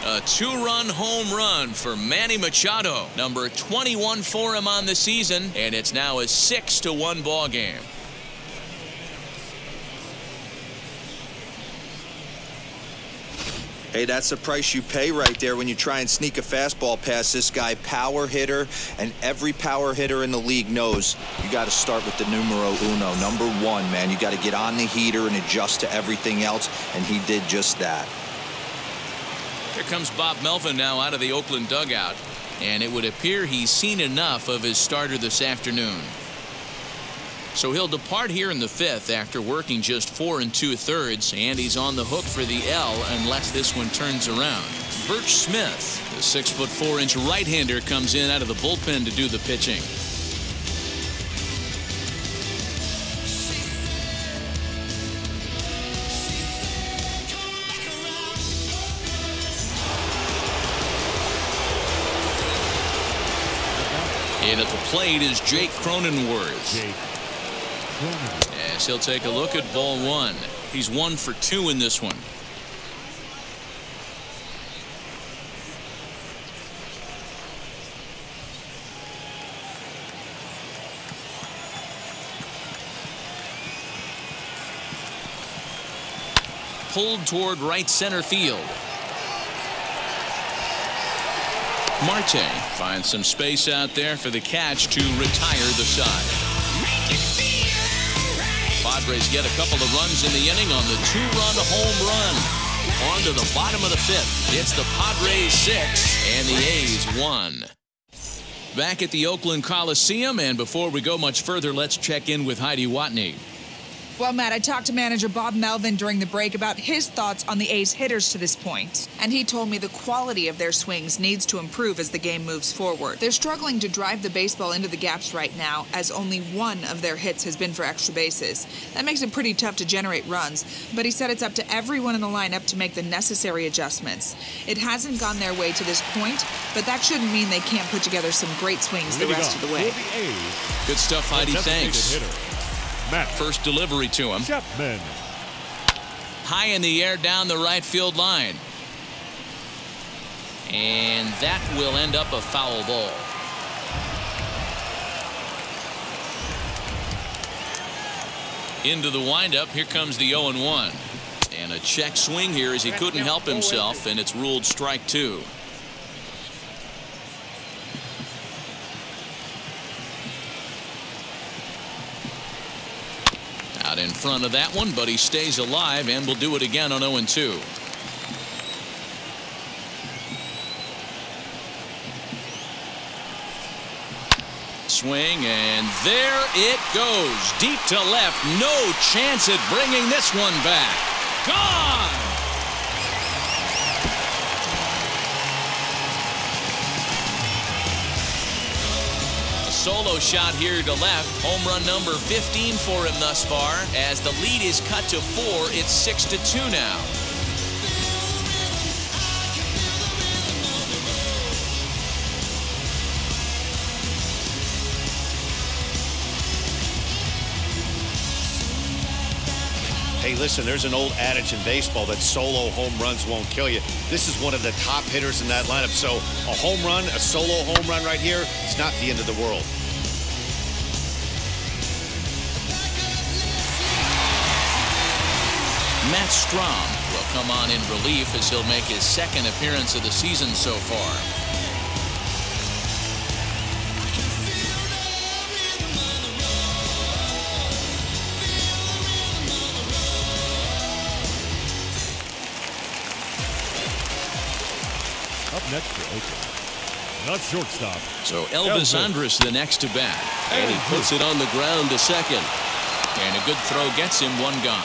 A two-run home run for Manny Machado. Number 21 for him on the season, and it's now a 6-1 ball game. Hey, that's the price you pay right there when you try and sneak a fastball past this guy. Power hitter, and every power hitter in the league knows you got to start with the numero uno, number one, man. You got to get on the heater and adjust to everything else, and he did just that. Here comes Bob Melvin now out of the Oakland dugout, and it would appear he's seen enough of his starter this afternoon. So he'll depart here in the fifth after working just 4 2/3, and he's on the hook for the L unless this one turns around. Birch Smith, the 6'4" right-hander, comes in out of the bullpen to do the pitching. And at the plate is Jake Cronenworth. Yes, he'll take a look at ball one. He's 1 for 2 in this one. Pulled toward right center field. Marte finds some space out there for the catch to retire the side. Padres get a couple of runs in the inning on the 2-run home run. On to the bottom of the fifth. It's the Padres 6 and the A's 1. Back at the Oakland Coliseum, and before we go much further, let's check in with Heidi Watney. Well, Matt, I talked to manager Bob Melvin during the break about his thoughts on the A's hitters to this point. And he told me the quality of their swings needs to improve as the game moves forward. They're struggling to drive the baseball into the gaps right now, as only one of their hits has been for extra bases. That makes it pretty tough to generate runs, but he said it's up to everyone in the lineup to make the necessary adjustments. It hasn't gone their way to this point, but that shouldn't mean they can't put together some great swings the rest of the way. Good stuff, Heidi. Thanks. First delivery to him. Chapman. High in the air down the right field line. And that will end up a foul ball. Into the windup. Here comes the 0-1. And a check swing here as he couldn't help himself, and it's ruled strike 2. Out in front of that one, but he stays alive and will do it again on 0-2. Swing, and there it goes. Deep to left. No chance at bringing this one back. Gone! A solo shot here to left. Home run number 15 for him thus far. As the lead is cut to 4, it's 6-2 now. Hey, listen, there's an old adage in baseball that solo home runs won't kill you. This is one of the top hitters in that lineup. So a home run, a solo home run right here, it's not the end of the world. Matt Strom will come on in relief as he'll make his second appearance of the season so far. Up next for Oakland, not shortstop. So Elvis Andrus the next to bat, and he puts it on the ground to second, and a good throw gets him one gone.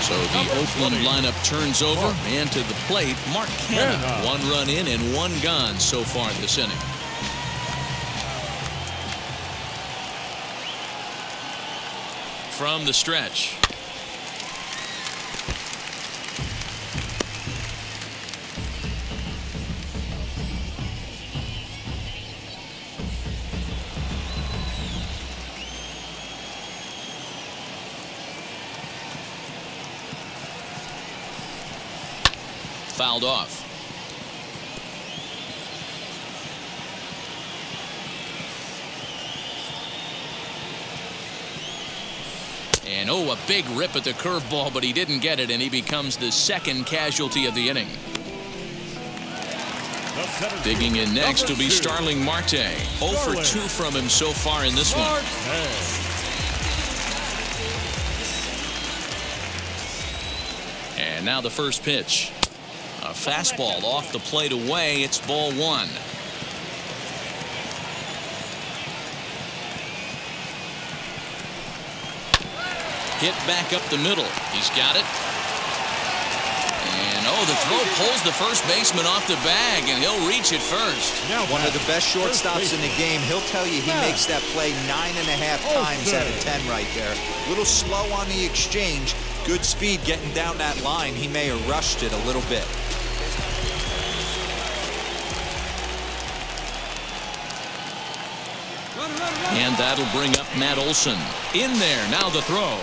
So the Oakland lineup turns over, and to the plate, Mark Canha. 1 run in and 1 gone so far this inning. From the stretch. Fouled off. And a big rip at the curveball, but he didn't get it, and he becomes the second casualty of the inning. Digging in next will be Starling Marte. 0 for 2 from him so far in this one. And now the first pitch. A fastball off the plate away. It's ball 1. Hit back up the middle. He's got it. And the throw pulls the first baseman off the bag, and he'll reach it first. One of the best shortstops in the game. He'll tell you he makes that play 9.5 times out of 10 right there. A little slow on the exchange. Good speed getting down that line. He may have rushed it a little bit. And that'll bring up Matt Olson. In there, now the throw.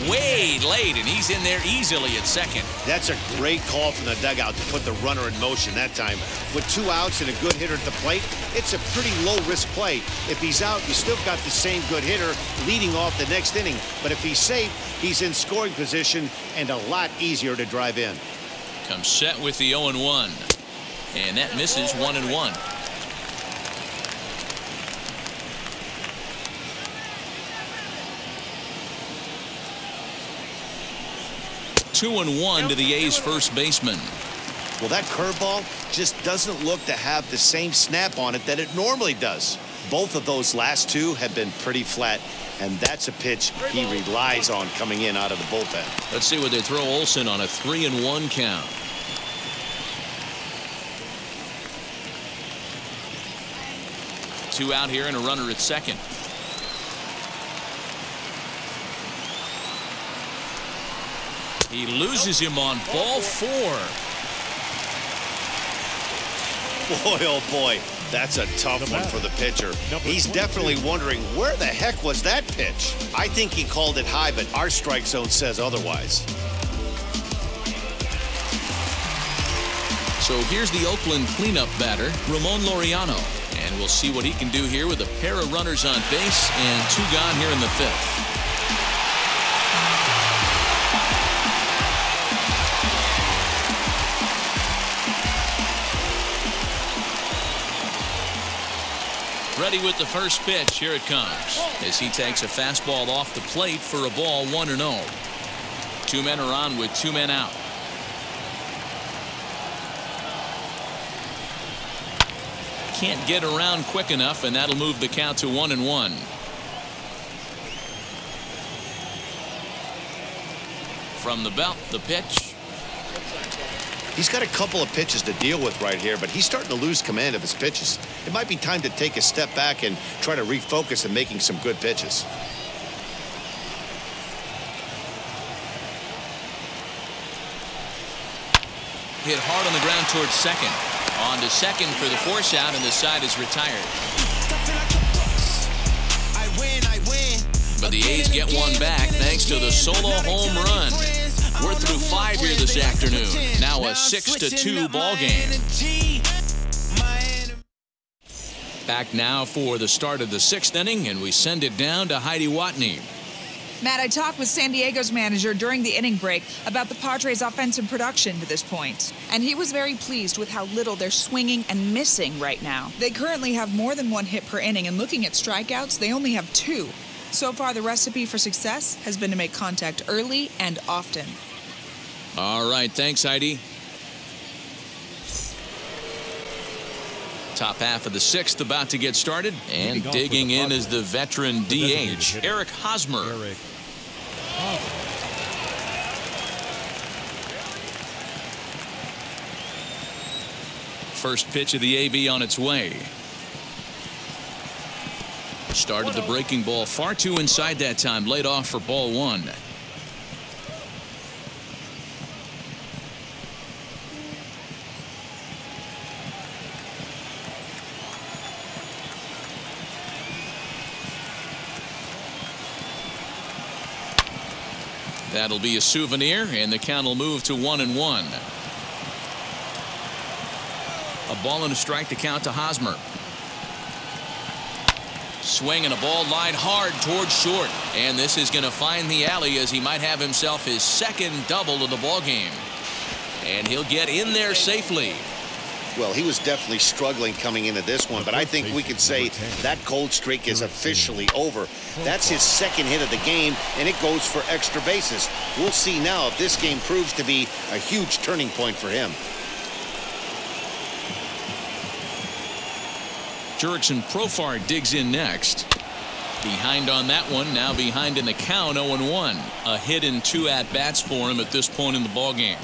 Way late, and he's in there easily at second. That's a great call from the dugout to put the runner in motion that time. With 2 outs and a good hitter at the plate, it's a pretty low-risk play. If he's out, you still got the same good hitter leading off the next inning. But if he's safe, he's in scoring position and a lot easier to drive in. Comes set with the 0-1. And that misses 1-1. 2-1 to the A's first baseman. Well, that curveball just doesn't look to have the same snap on it that it normally does. Both of those last 2 have been pretty flat, and that's a pitch he relies on coming in out of the bullpen. Let's see what they throw Olson on a 3-1 count. Two out here and a runner at second. He loses him on ball 4. Boy, oh boy, that's a tough one for the pitcher. He's definitely wondering, where the heck was that pitch? I think he called it high, but our strike zone says otherwise. So here's the Oakland cleanup batter, Ramon Laureano. And we'll see what he can do here with a pair of runners on base and 2 gone here in the 5th. Ready with the first pitch. Here it comes as he takes a fastball off the plate for a ball, 1-0. 2 men are on with 2 men out. Can't get around quick enough, and that'll move the count to 1-1. From the belt, the pitch. He's got a couple of pitches to deal with right here, but he's starting to lose command of his pitches. It might be time to take a step back and try to refocus on making some good pitches. Hit hard on the ground towards second. On to second for the force out, and the side is retired. But the A's get one back thanks to the solo home run. We're through 5 here this afternoon. Now a 6-2 ball game. Back now for the start of the 6th inning, and we send it down to Heidi Watney. Matt, I talked with San Diego's manager during the inning break about the Padres' offensive production to this point, and he was very pleased with how little they're swinging and missing right now. They currently have more than 1 hit per inning, and looking at strikeouts, they only have 2. So far, the recipe for success has been to make contact early and often. All right, thanks, Heidi. Top half of the 6th about to get started, and digging in is the veteran DH, Eric Hosmer. First pitch of the AB on its way. Started the breaking ball far too inside that time, laid off for ball 1. That'll be a souvenir, and the count will move to 1-1. A ball and a strike to count to Hosmer. Swing and a ball lined hard towards short, and this is going to find the alley as he might have himself his 2nd double of the ball game, and he'll get in there safely. Well, he was definitely struggling coming into this one, but I think we could say that cold streak is officially over. That's his 2nd hit of the game, and it goes for extra bases. We'll see now if this game proves to be a huge turning point for him. Jurickson Profar digs in next. Behind on that one, now behind in the count, 0-1. A hit in 2 at-bats for him at this point in the ball game.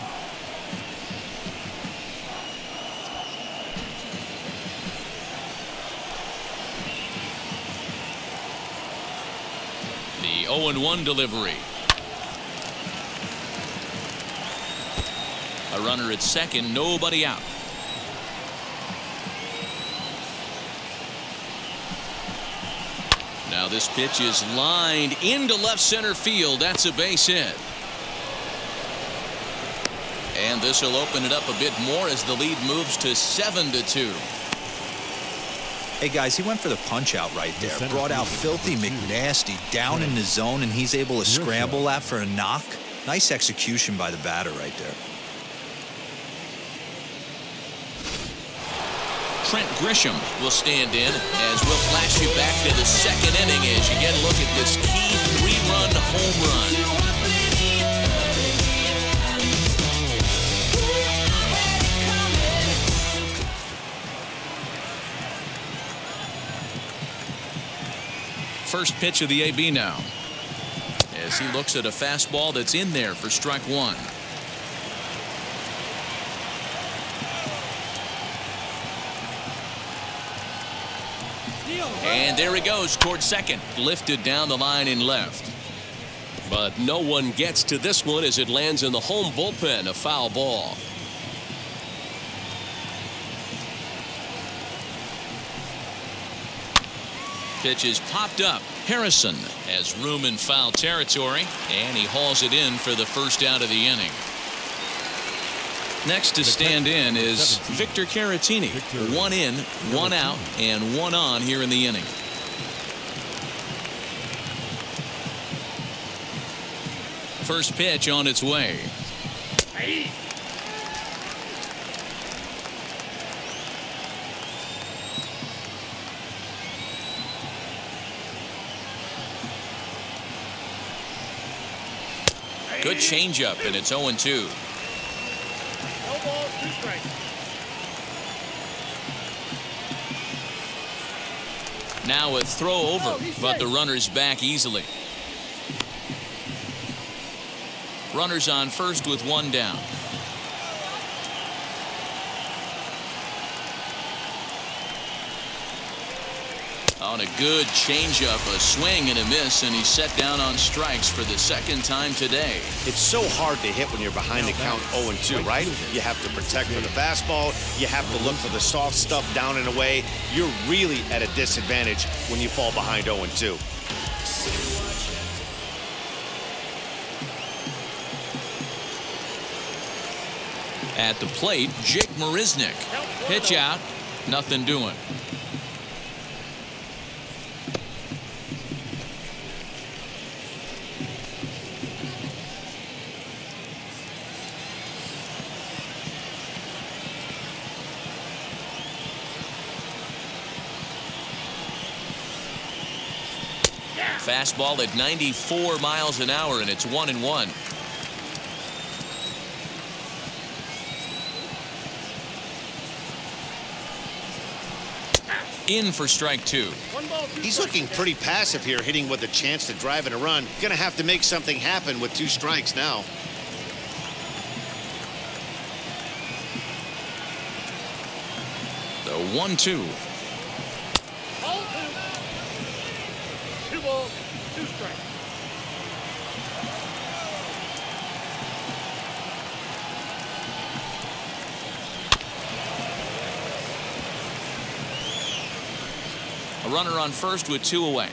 The 0-1 delivery. A runner at second, nobody out. Now this pitch is lined into left center field. That's a base hit. And this will open it up a bit more as the lead moves to 7-2. Hey guys, he went for the punch out right there. Brought out Filthy McNasty down in the zone, and he's able to scramble that for a knock. Nice execution by the batter right there. Trent Grisham will stand in as we'll flash you back to the 2nd inning as you get a look at this key 3-run home run. First pitch of the AB now as he looks at a fastball that's in there for strike 1. And there he goes towards second, lifted down the line in left. But no one gets to this one as it lands in the home bullpen, a foul ball. Pitch is popped up. Harrison has room in foul territory, and he hauls it in for the first out of the inning. Next to stand in is Victor Caratini. 1 in, 1 out, and 1 on here in the inning. First pitch on its way. Good changeup, and it's 0-2. No balls, 2 strikes. Now a throw over, but the runner's back easily. Runners on first with 1 down. On a good changeup, a swing and a miss, and he's set down on strikes for the 2nd time today. It's so hard to hit when you're behind the count 0-2, right? You have to protect for the fastball. You have to look for the soft stuff down and away. You're really at a disadvantage when you fall behind 0-2. At the plate, Jake Marisnick. Pitch out, nothing doing. Fastball at 94 miles an hour, and it's 1-1. In for strike 2. He's looking pretty passive here, hitting with a chance to drive in a run. Gonna have to make something happen with 2 strikes now. The 1-2. 2 balls, 2 strikes. A runner on first with 2 away.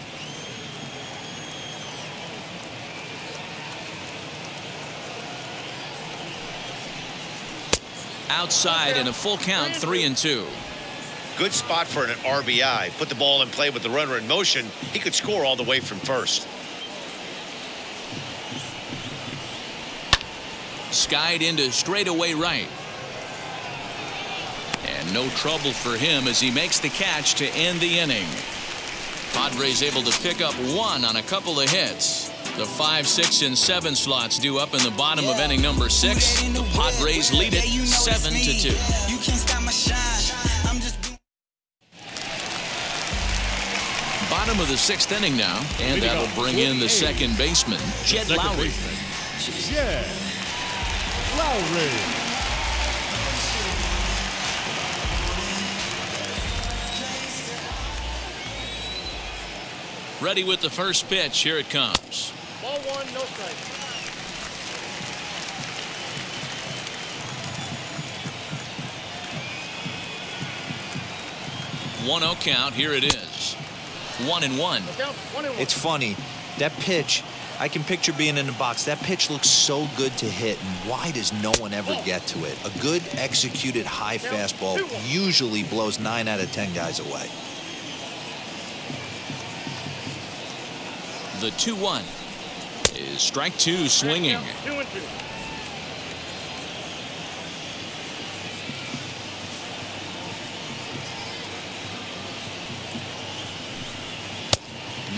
Outside and a full count, 3-2. Good spot for an RBI. Put the ball in play with the runner in motion. He could score all the way from first. Skied into straightaway right. And no trouble for him as he makes the catch to end the inning. Padres able to pick up 1 on a couple of hits. The 5, 6, and 7 slots due up in the bottom of inning number 6. The Padres lead it 7-2. Bottom of the 6th inning now, and that'll bring in the second baseman, Jed Lowry. Jed Lowry. Ready with the first pitch. Here it comes. Ball 1, no strikes. One 0 count. Here it is. 1-1. It's funny. That pitch, I can picture being in the box. That pitch looks so good to hit, and why does no one ever get to it? A good executed high fastball usually blows 9 out of 10 guys away. The 2-1 is strike 2 swinging. 2-2.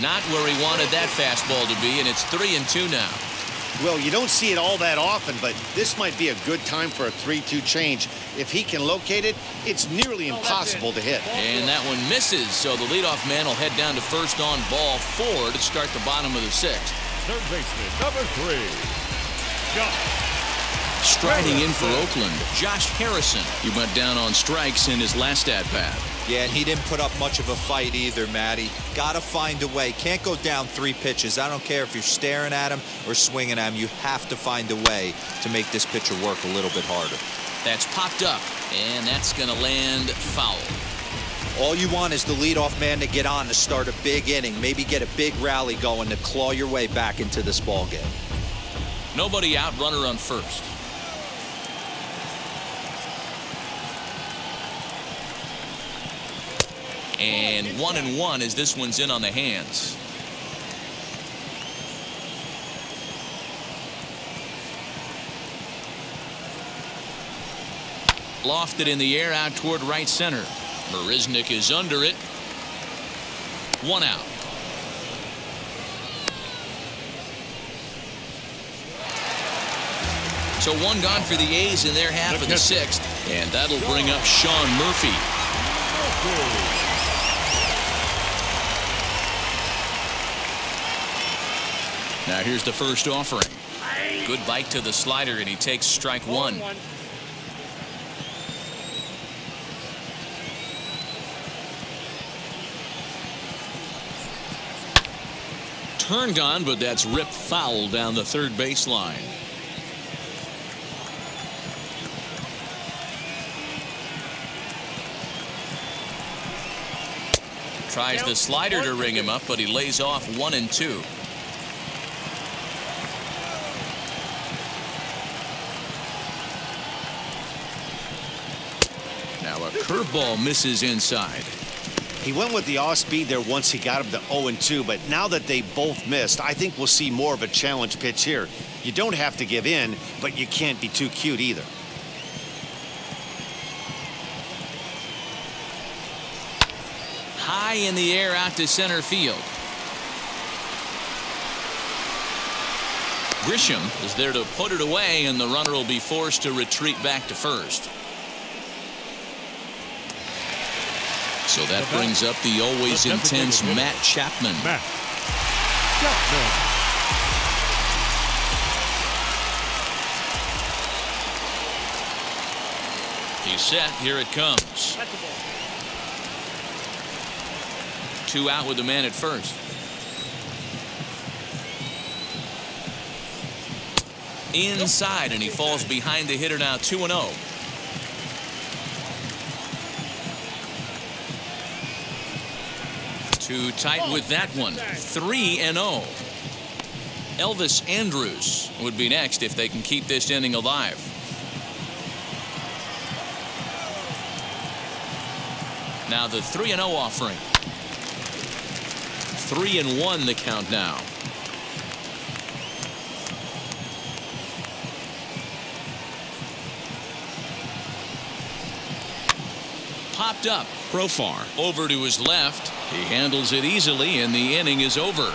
Not where he wanted that fastball to be, and it's 3-2 now. Well, you don't see it all that often, but this might be a good time for a 3-2 change. If he can locate it, it's nearly impossible to hit. And that one misses, so the leadoff man will head down to first on ball 4 to start the bottom of the 6th. Third baseman, number 3, Josh. Striding in for Oakland, Josh Harrison. He went down on strikes in his last at-bat. Yeah, and he didn't put up much of a fight either, Matty. Got to find a way. Can't go down 3 pitches. I don't care if you're staring at him or swinging at him. You have to find a way to make this pitcher work a little bit harder. That's popped up, and that's going to land foul. All you want is the leadoff man to get on to start a big inning, maybe get a big rally going to claw your way back into this ball game. Nobody out, runner on first. And 1-1 as this one's in on the hands. Lofted in the air out toward right center. Marisnik is under it. 1 out. So 1 gone for the A's in their half of the 6th. And that'll bring up Sean Murphy. Now here's the first offering. Good bite to the slider, and he takes strike 1. Turned on, but that's ripped foul down the third baseline. Tries the slider to ring him up, but he lays off 1-2. Now a curveball misses inside. He went with the off speed there once he got him to 0-2, but now that they both missed, I think we'll see more of a challenge pitch here. You don't have to give in, but you can't be too cute either. High in the air out to center field. Grisham is there to put it away, and the runner will be forced to retreat back to first. So that brings up the always intense Matt Chapman. He's set. Here it comes. 2 out with the man at first. Inside, and he falls behind the hitter now. 2-0. Too tight with that one. 3-0. Elvis Andrus would be next if they can keep this inning alive. Now the 3-0 offering. 3-1 the count now. Popped up. Profar over to his left. He handles it easily, and the inning is over.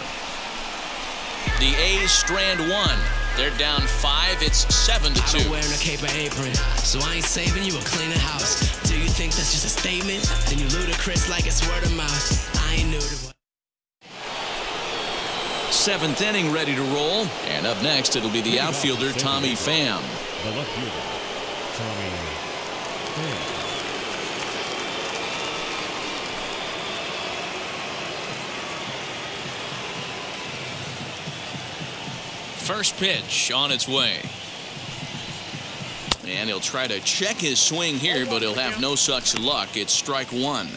The A's strand 1. They're down 5. It's 7-2. I'm wearing a cape and apron, so I ain't saving you a cleaner house. Do you think that's just a statement? Then you ludicrous like it's word of mouth. I ain't new to. 7th inning ready to roll, and up next it'll be the outfielder Tommy Pham. The left fielder, Tommy Pham. First pitch on its way. And he'll try to check his swing here, but he'll have no such luck. It's strike 1.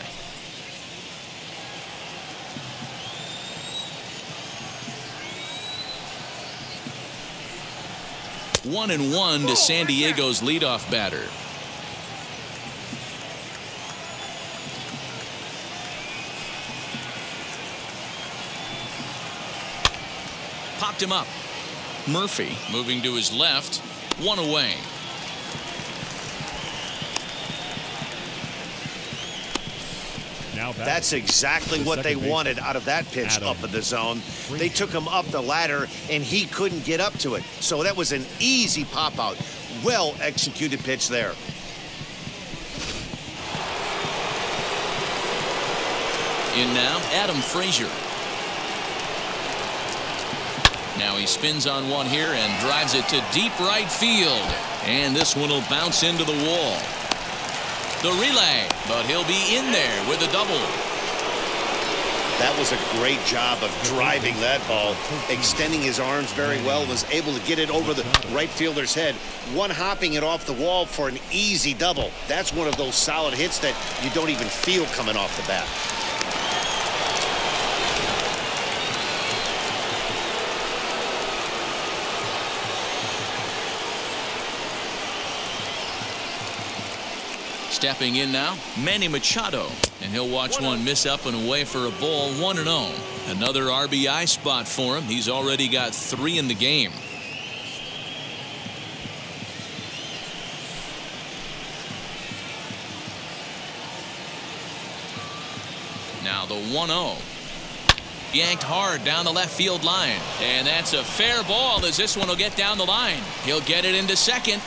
One and 1 to San Diego's leadoff batter. Popped him up. Murphy moving to his left. 1 away. That's exactly what they wanted out of that pitch up in the zone. They took him up the ladder, and he couldn't get up to it. So that was an easy pop out. Well executed pitch there. In now, Adam Frazier. Now he spins on one here and drives it to deep right field. And this one will bounce into the wall. The relay, but he'll be in there with a double. That was a great job of driving that ball, extending his arms very well, was able to get it over the right fielder's head, one-hopping it off the wall for an easy double. That's one of those solid hits that you don't even feel coming off the bat. Stepping in now, Manny Machado, and he'll watch one miss up and away for a ball, 1-0. Another RBI spot for him. He's already got 3 in the game. Now the 1-0. Yanked hard down the left field line. And that's a fair ball as this one will get down the line. He'll get it into second.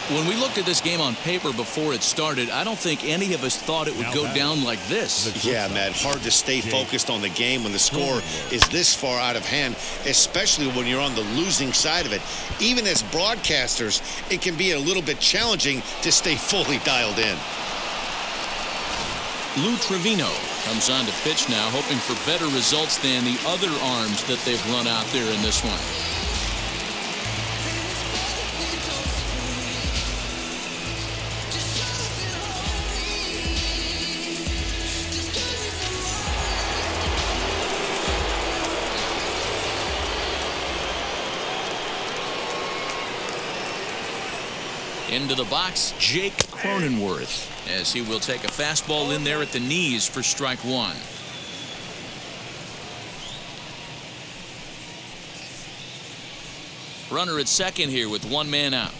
When we looked at this game on paper before it started, I don't think any of us thought it would go down like this. Yeah, Matt, hard to stay focused on the game when the score is this far out of hand, especially when you're on the losing side of it. Even as broadcasters, it can be a little bit challenging to stay fully dialed in. Lou Trevino comes on to pitch now, hoping for better results than the other arms that they've run out there in this one. Into the box, Jake Cronenworth, as he will take a fastball in there at the knees for strike 1. Runner at second here with 1 man out.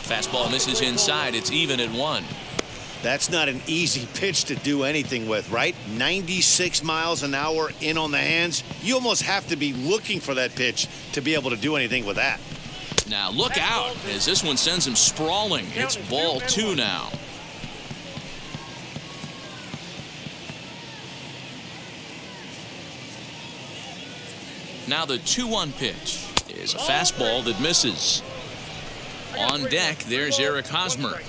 Fastball misses inside. It's even at 1. That's not an easy pitch to do anything with, right? 96 miles an hour in on the hands. You almost have to be looking for that pitch to be able to do anything with that. Now look out as this one sends him sprawling. It's ball 2 now. Now the 2-1 pitch is a fastball that misses. On deck, there's Eric Hosmer.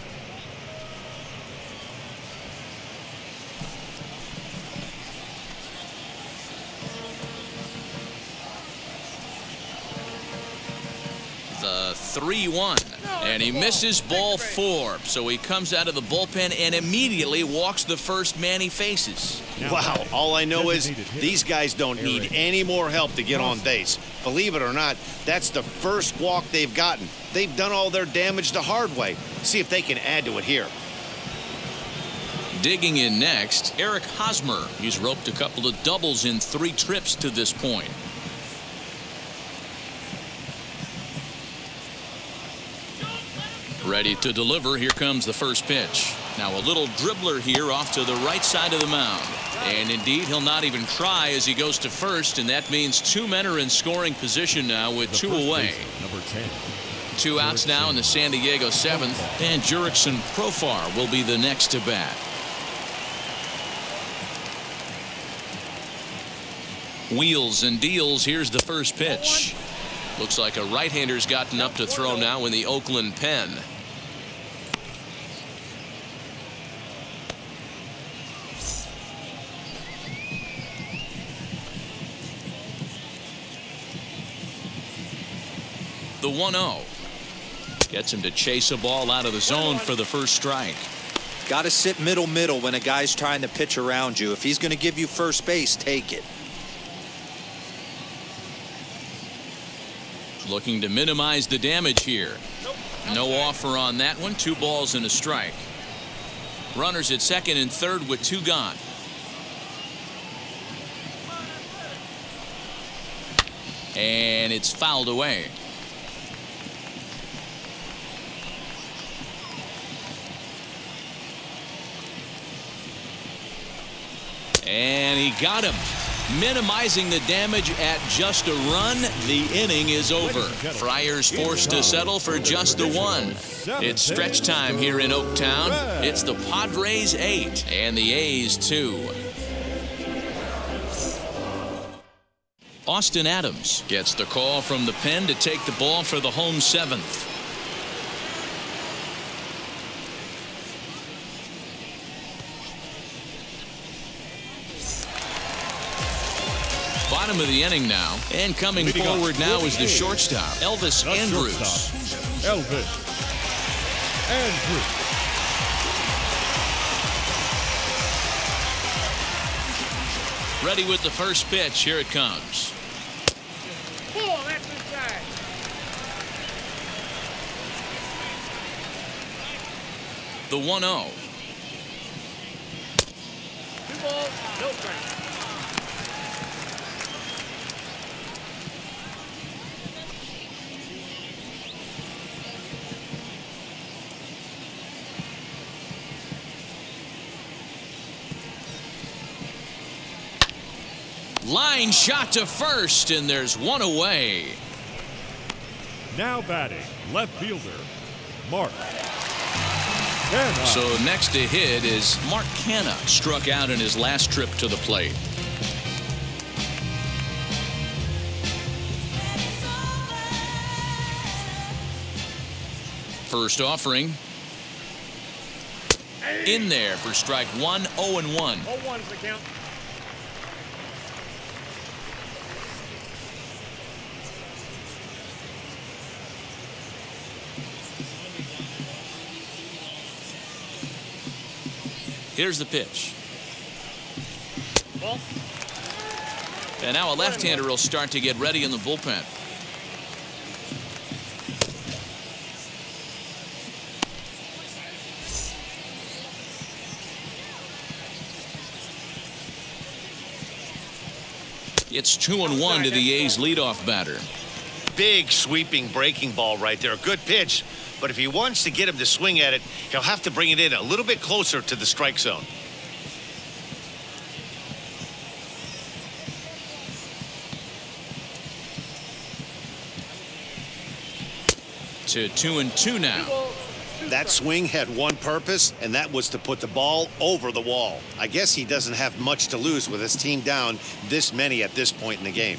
The 3-1, and he misses ball 4, so he comes out of the bullpen and immediately walks the first man he faces. Wow, all I know is these guys don't need any more help to get on base. Believe it or not, that's the first walk they've gotten. They've done all their damage the hard way. See if they can add to it here. Digging in next, Eric Hosmer. He's roped a couple of doubles in 3 trips to this point. Ready to deliver. Here comes the first pitch. Now a little dribbler here off to the right side of the mound. And indeed, he'll not even try as he goes to first, and that means 2 men are in scoring position now with 2 away. Number 10. 2 outs now in the San Diego 7th, and Jurickson Profar will be the next to bat. Wheels and deals. Here's the first pitch. Looks like a right-hander's gotten up to throw now in the Oakland pen. The 1-0 gets him to chase a ball out of the zone for the first strike. Got to sit middle when a guy's trying to pitch around you. If he's going to give you first base, take it. Looking to minimize the damage here. No offer on that one. 2 balls and a strike. Runners at second and third with 2 gone. And it's fouled away. And he got him. Minimizing the damage at just a run. The inning is over. Friars forced to settle for just the 1. It's stretch time here in Oaktown. It's the Padres 8 and the A's 2. Austin Adams gets the call from the pen to take the ball for the home 7th. Bottom of the inning now, and coming forward now is the shortstop, Elvis Andrus. Elvis Andrus. Ready with the first pitch. Here it comes. The 1-0. 2 balls, no strikes. Line shot to first, and there's one away. Now batting, left fielder, Mark. So next to hit is Mark Canha, struck out in his last trip to the plate. First offering. In there for strike 1, 0-1. 0-1 is the count. Here's the pitch. Ball. And now a left-hander will start to get ready in the bullpen. It's 2-1 to the A's leadoff batter. Big sweeping breaking ball right there. A good pitch. But if he wants to get him to swing at it, he'll have to bring it in a little bit closer to the strike zone. To 2-2 now. That swing had one purpose, and that was to put the ball over the wall. I guess he doesn't have much to lose with his team down this many at this point in the game.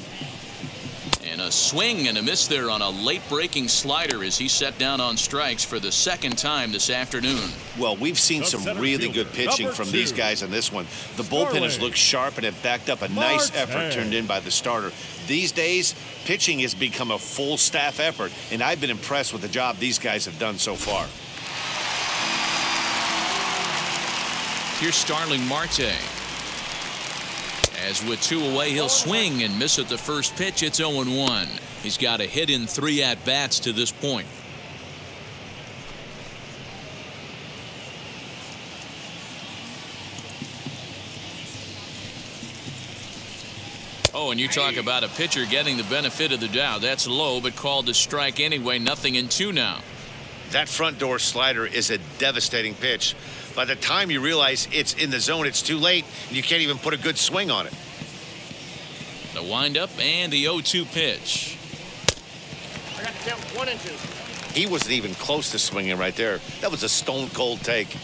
And a swing and a miss there on a late breaking slider as he set down on strikes for the second time this afternoon. Well, we've seen some really good pitching from these guys in this one. The bullpen has looked sharp and it backed up a nice effort turned in by the starter. These days, pitching has become a full staff effort, and I've been impressed with the job these guys have done so far. Here's Starling Marte. As with 2 away, he'll swing and miss at the first pitch. It's 0-1. He's got a hit in 3 at-bats to this point. Oh, and you talk about a pitcher getting the benefit of the doubt. That's low, but called a strike anyway. Nothing in 2 now. That front door slider is a devastating pitch. By the time you realize it's in the zone, it's too late, and you can't even put a good swing on it. The windup and the 0-2 pitch. I got to count 1 and 2. He wasn't even close to swinging right there. That was a stone-cold take.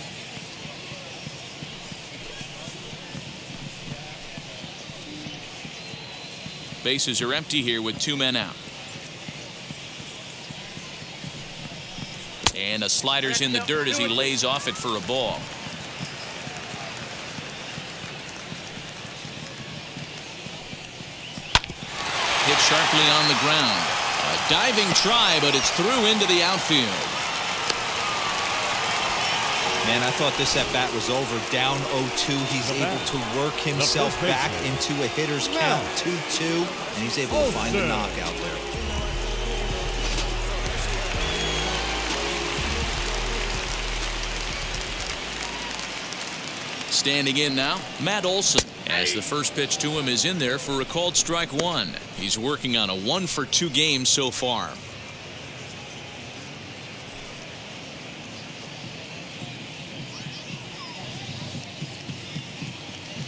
Bases are empty here with 2 men out. And a slider's in the dirt as he lays off it for a ball. Hit sharply on the ground. A diving try, but it's through into the outfield. Man, I thought this at-bat was over. Down 0-2. He's able to work himself back into a hitter's count. 2-2, and he's able to find the knockout there. Standing in now, Matt Olson, as the first pitch to him is in there for a called strike 1. He's working on a 1-for-2 game so far.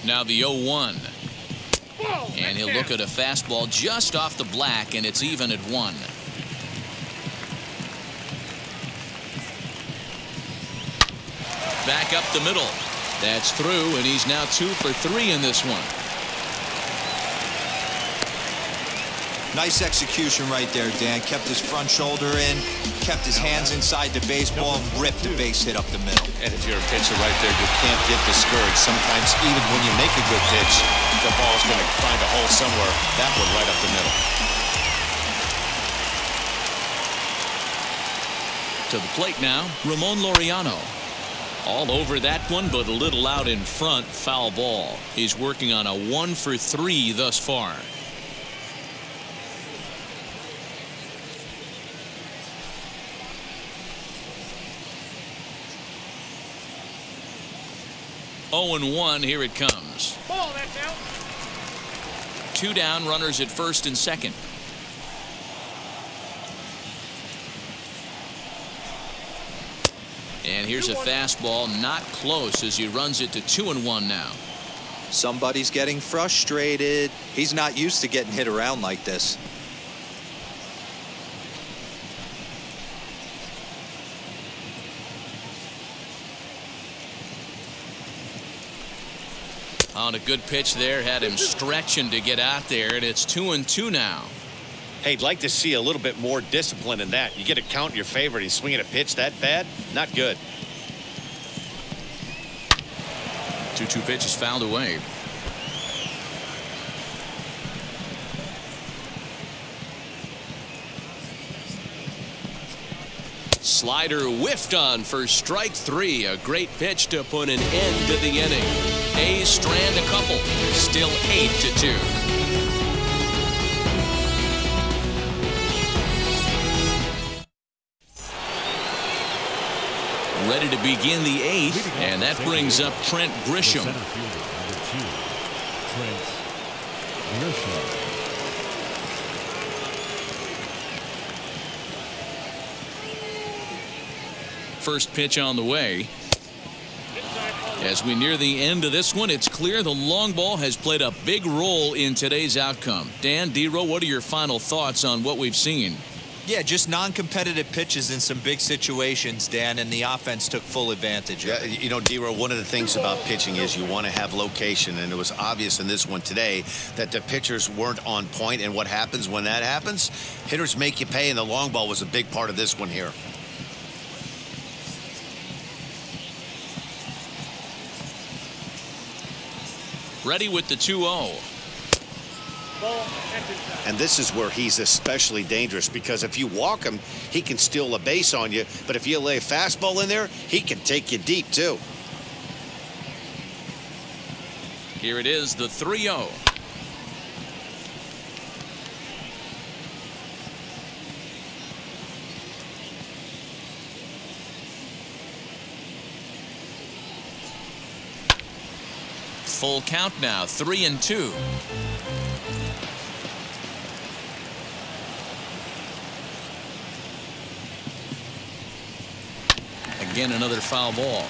Now the 0-1. And he'll look at a fastball just off the black, and it's even at 1. Back up the middle. That's through, and he's now 2 for 3 in this one. Nice execution right there, Dan. Kept his front shoulder in, kept his hands inside the baseball, and ripped the base hit up the middle. And if you're a pitcher right there, you can't get discouraged. Sometimes even when you make a good pitch, the ball's going to find a hole somewhere. That one right up the middle. To the plate now, Ramon Laureano. All over that one, but a little out in front. Foul ball. He's working on a 1-for-3 thus far. 0-1. Here it comes. Ball, that's out. 2 down, runners at first and second. And here's a fastball, not close, as he runs it to 2-1 now. Somebody's getting frustrated. He's not used to getting hit around like this. On a good pitch there, had him stretching to get out there, and it's 2-2 now. Hey, I'd like to see a little bit more discipline in that. You get a count in your favor and he's swinging a pitch that bad? Not good. 2-2 pitch is fouled away. Slider whiffed on for strike 3. A great pitch to put an end to the inning. A's strand a couple. Still 8-2. Ready to begin the 8th, and that brings up Trent Grisham. First pitch on the way. As we near the end of this one, it's clear the long ball has played a big role in today's outcome. Dan, D-Row, what are your final thoughts on what we've seen? Yeah, just non-competitive pitches in some big situations, Dan, and the offense took full advantage. Yeah, you know, D-Row, one of the things about pitching is you want to have location, and it was obvious in this one today that the pitchers weren't on point, and what happens when that happens? Hitters make you pay, and the long ball was a big part of this one here. Ready with the 2-0. And this is where he's especially dangerous, because if you walk him, he can steal a base on you. But if you lay a fastball in there, he can take you deep, too. Here it is, the 3-0. Full count now, 3-2. Again, another foul ball.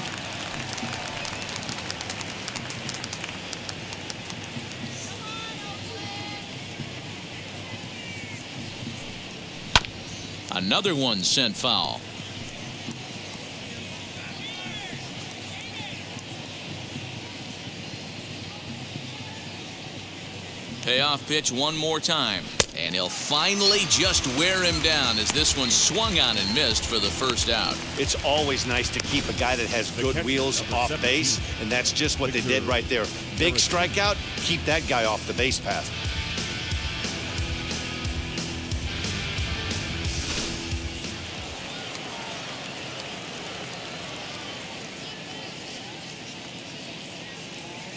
Another one sent foul. Payoff pitch one more time, and he'll finally just wear him down as this one swung on and missed for the first out. It's always nice to keep a guy that has good wheels off base, and that's just what they did right there. Big strikeout, keep that guy off the base path.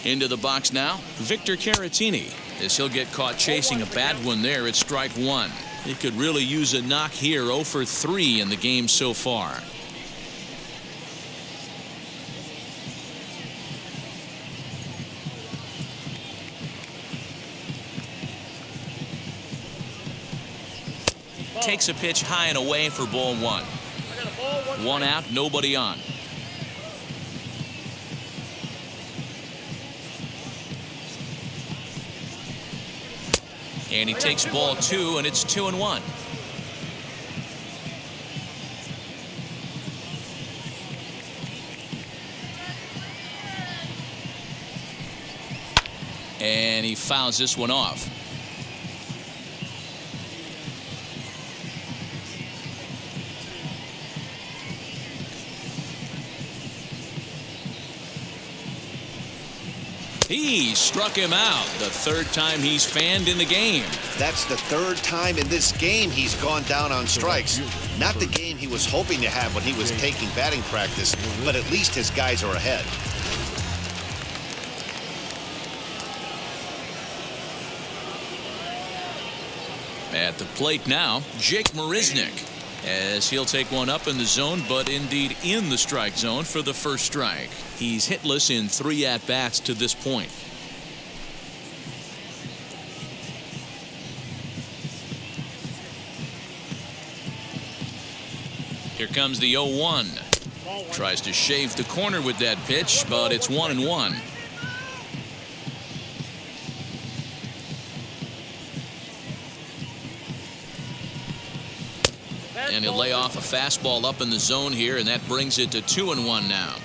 Into the box now, Victor Caratini, as he'll get caught chasing a bad one there at strike 1. He could really use a knock here. 0 for 3 in the game so far. Takes a pitch high and away for ball 1. 1 out, nobody on. And he takes ball 2, and it's 2-1. And he fouls this one off. He struck him out. The third time he's fanned in the game. That's the third time in this game he's gone down on strikes. Not the game he was hoping to have when he was taking batting practice, but at least his guys are ahead. At the plate now, Jake Marisnick. as he'll take one up in the zone, but indeed in the strike zone for the first strike. He's hitless in 3 at-bats to this point. Here comes the 0-1. Tries to shave the corner with that pitch, but it's 1-1. And he'll lay off a fastball up in the zone here, and that brings it to 2-1 now.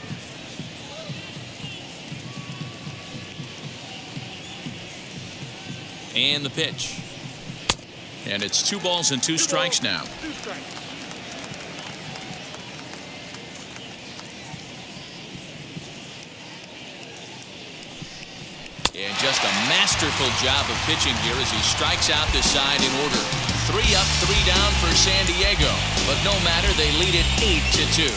And the pitch. And it's 2 balls and 2 strikes now. And just a masterful job of pitching here as he strikes out the side in order. 3 up, 3 down for San Diego. But no matter, they lead it 8-2.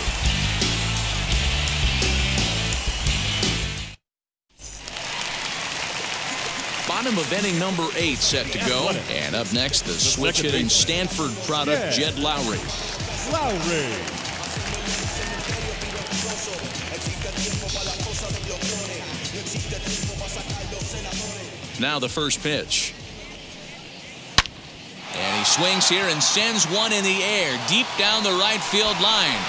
Bottom of inning number 8 set to go. And up next, the switch-hitting Stanford product, Jed Lowry. Now the first pitch. And he swings here and sends one in the air deep down the right field line.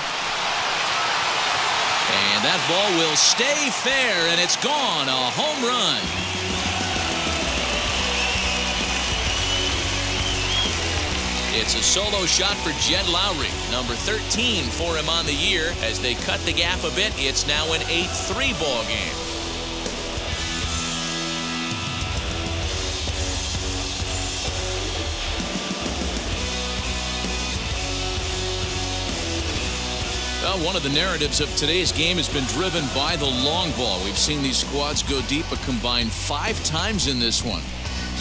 And that ball will stay fair, and it's gone. A home run. It's a solo shot for Jed Lowry, number 13 for him on the year. As they cut the gap a bit, it's now an 8-3 ball game. Well, one of the narratives of today's game has been driven by the long ball. We've seen these squads go deep a combined 5 times in this one.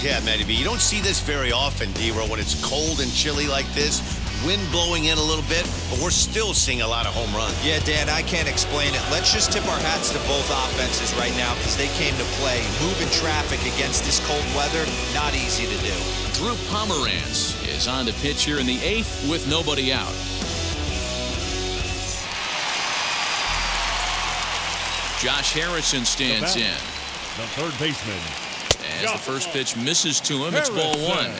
Yeah, Matty B, you don't see this very often, D-Row, when it's cold and chilly like this. Wind blowing in a little bit, but we're still seeing a lot of home runs. Yeah, Dan, I can't explain it. Let's just tip our hats to both offenses right now because they came to play. Moving traffic against this cold weather, not easy to do. Drew Pomeranz is on the pitch here in the 8th with nobody out. Josh Harrison stands in. The third baseman. As the first pitch misses to him, it's ball 1.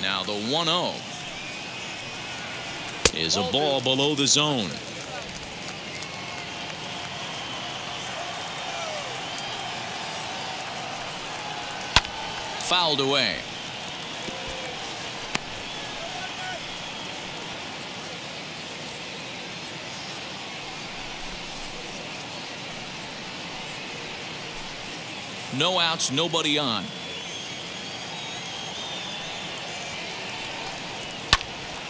Now the 1-0 is a ball below the zone. Fouled away. No outs, nobody on.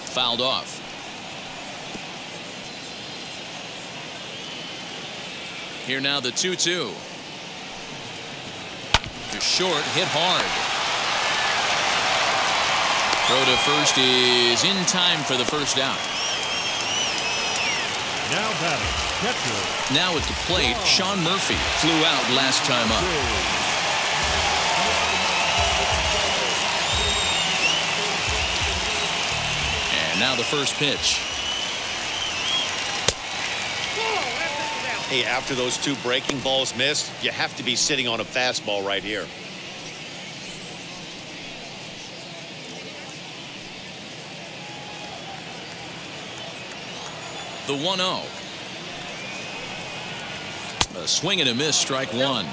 Fouled off. Here now the 2-2. To short, hit hard. Throw to first is in time for the first out. Now batting, catcher. Now at the plate, Sean Murphy flew out last time up. And now the first pitch. Hey, after those 2 breaking balls missed, you have to be sitting on a fastball right here. The 1-0. A swing and a miss, strike 1.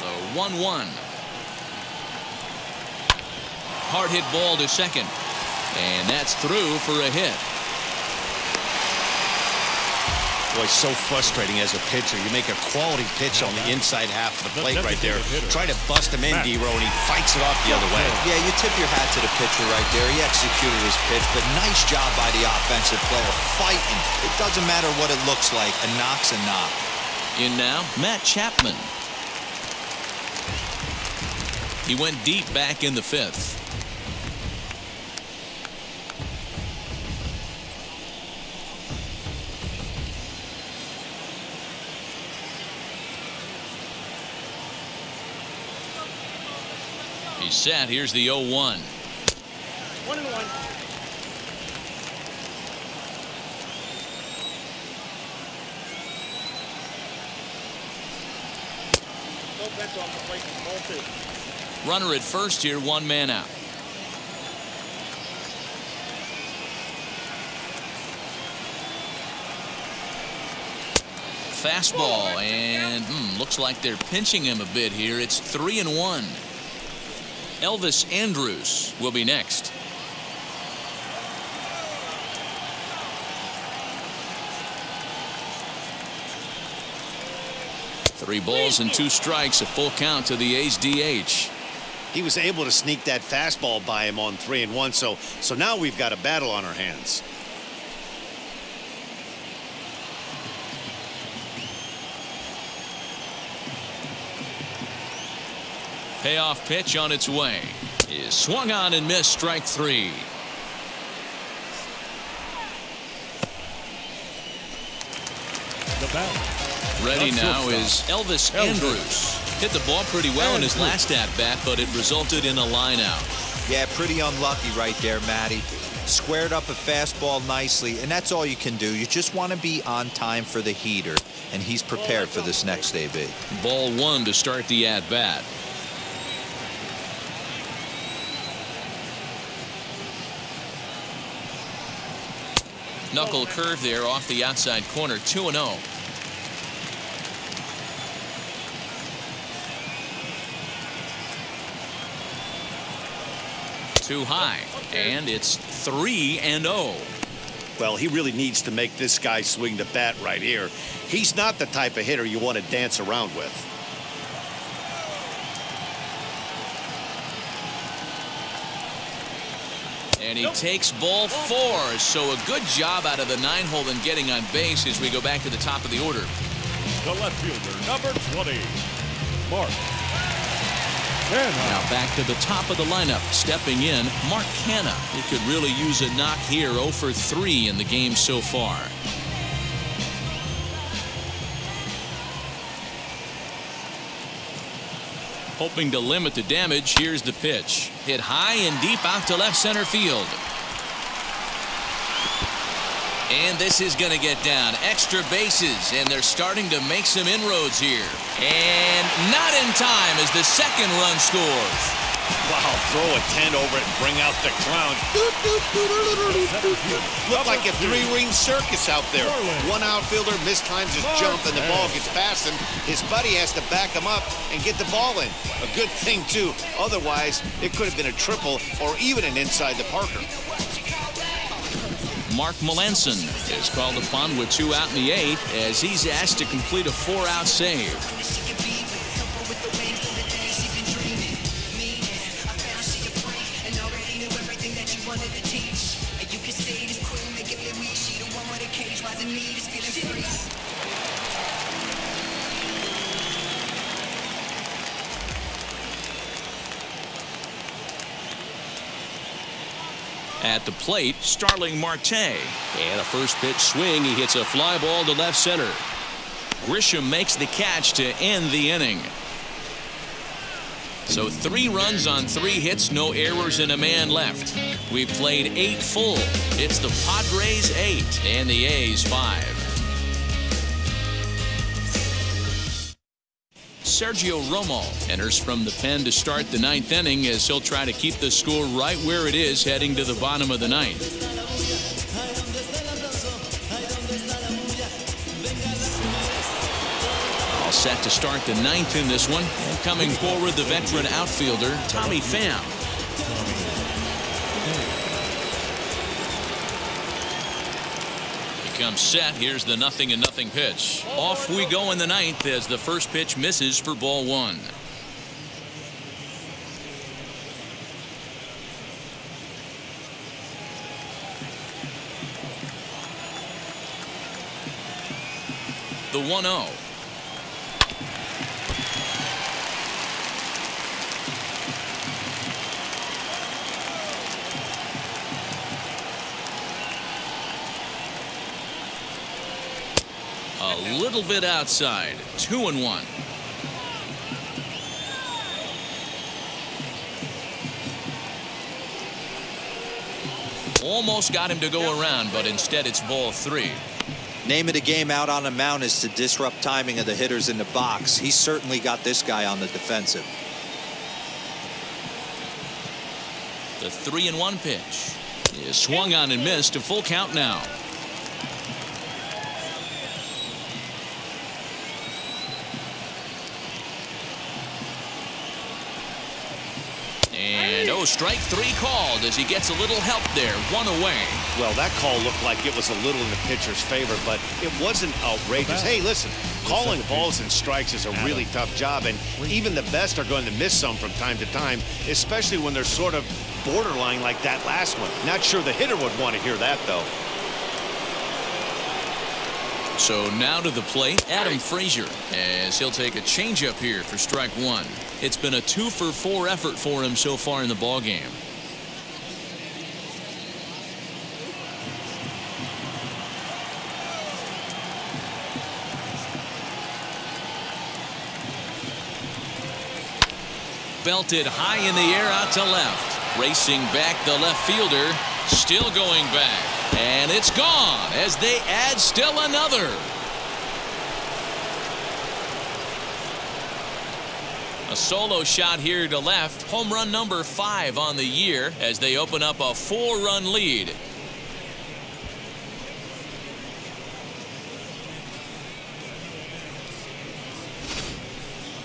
The 1-1. Hard hit ball to second. And that's through for a hit. Boy, so frustrating as a pitcher. You make a quality pitch on the inside half of the plate right there. Try to bust him in, D-Row, and he fights it off the other way. Yeah, you tip your hat to the pitcher right there. He executed his pitch, but nice job by the offensive player fighting. It doesn't matter what it looks like. A knock's a knock. In now, Matt Chapman. He went deep back in the 5th. He's set. Here's the 0-1. 1-1. No bets off the plate. Ball 2. Runner at first here, 1 man out. Fastball, and looks like they're pinching him a bit here. It's 3-1. Elvis Andrus will be next. Three balls and 2 strikes, a full count to the A's DH. He was able to sneak that fastball by him on 3-1, so now we've got a battle on our hands. Payoff pitch on its way is swung on and missed. Strike 3. The batter. Ready now is Elvis Andrus. Hit the ball pretty well in his last at-bat, but it resulted in a line out. Yeah, pretty unlucky right there, Matty. Squared up a fastball nicely, and that's all you can do. You just want to be on time for the heater, and he's prepared for this next AB. Ball 1 to start the at-bat. Knuckle curve there off the outside corner. 2-0. Too high, and it's 3-0. Well, he really needs to make this guy swing the bat right here. He's not the type of hitter you want to dance around with. And he takes ball 4, so a good job out of the 9-hole in getting on base as we go back to the top of the order. The left fielder, number 20, Mark. Now back to the top of the lineup. Stepping in, Mark Canha. He could really use a knock here. 0 for 3 in the game so far. Hoping to limit the damage, here's the pitch. Hit high and deep out to left center field. And this is going to get down. Extra bases, and they're starting to make some inroads here. And not in time as the second run scores. Wow, throw a 10 over it and bring out the clowns. Look like a 3-ring circus out there. One outfielder mistimes his jump and the ball gets past him. His buddy has to back him up and get the ball in. A good thing, too. Otherwise, it could have been a triple or even an inside the Parker. Mark Melanson is called upon with 2 out in the 8th as he's asked to complete a 4-out save. At the plate, Starling Marte. And a first pitch swing. He hits a fly ball to left center. Grisham makes the catch to end the inning. So 3 runs on 3 hits, no errors, and a man left. We've played 8 full. It's the Padres 8 and the A's 5. Sergio Romo enters from the pen to start the 9th inning as he'll try to keep the score right where it is heading to the bottom of the 9th. All set to start the 9th in this one. And coming forward, the veteran outfielder, Tommy Pham. comes set. Here's the 0-0 pitch. Off we go in the ninth as the first pitch misses for ball one. The 1-0. A little bit outside. 2-1. Almost got him to go around, but instead it's ball three. Name of the game out on the mound is to disrupt timing of the hitters in the box. He certainly got this guy on the defensive. The 3-1 pitch is swung on and missed. A full count now. And strike three called as he gets a little help there. One away. Well, that call looked like it was a little in the pitcher's favor, but it wasn't outrageous. Hey, listen, calling balls and strikes is a really tough job, and even the best are going to miss some from time to time, especially when they're sort of borderline like that last one. Not sure the hitter would want to hear that, though. So now to the plate, Adam Frazier, as he'll take a changeup here for strike one. It's been a 2-for-4 effort for him so far in the ballgame. Belted high in the air out to left. Racing back the left fielder. Still going back. And it's gone as they add still another. A solo shot here to left. Home run number 5 on the year as they open up a 4-run lead.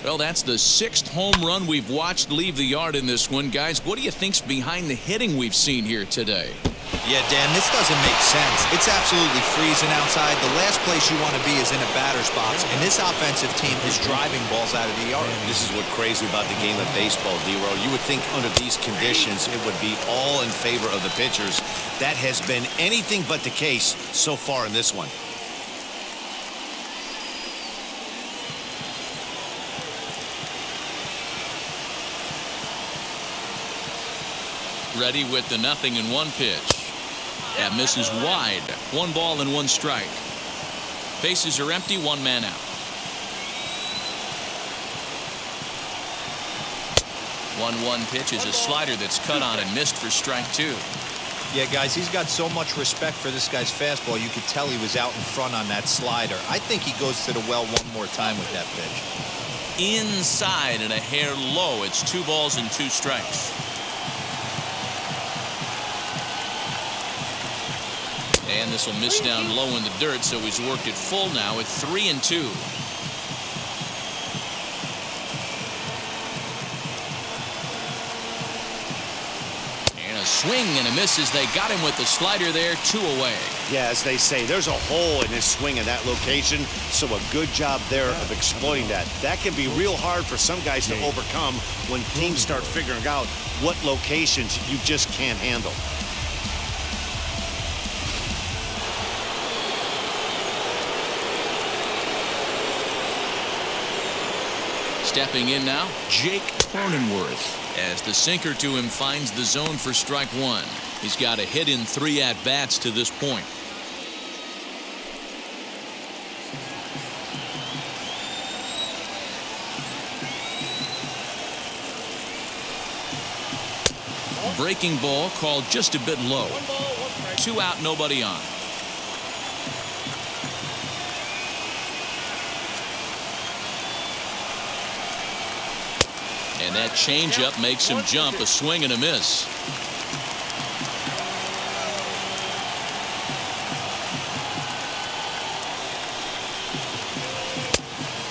Well, that's the 6th home run we've watched leave the yard in this one. Guys, what do you think's behind the hitting we've seen here today? Yeah, Dan, this doesn't make sense. It's absolutely freezing outside. The last place you want to be is in a batter's box, and this offensive team is driving balls out of the yard. This is what's crazy about the game of baseball, D-Row. You would think under these conditions it would be all in favor of the pitchers. That has been anything but the case so far in this one. Ready with the 0-1 pitch. That misses wide. 1 ball and 1 strike. Bases are empty. 1 man out. 1-1 pitch is a slider that's cut on and missed for strike 2. Yeah, guys, he's got so much respect for this guy's fastball. You could tell he was out in front on that slider. I think he goes to the well one more time with that pitch. Inside and a hair low. It's 2 balls and 2 strikes. And this will miss down low in the dirt, so he's worked it full now at 3-2. And a swing and a miss as they got him with the slider there. 2 away. Yeah, as they say, there's a hole in his swing in that location, so a good job there of exploiting that. That can be real hard for some guys to overcome when teams start figuring out what locations you just can't handle. Stepping in now, Jake Cronenworth, as the sinker to him finds the zone for strike 1. He's got a hit in 3 at-bats to this point. Breaking ball called just a bit low. 2 out, nobody on. And that changeup makes him jump. A swing and a miss.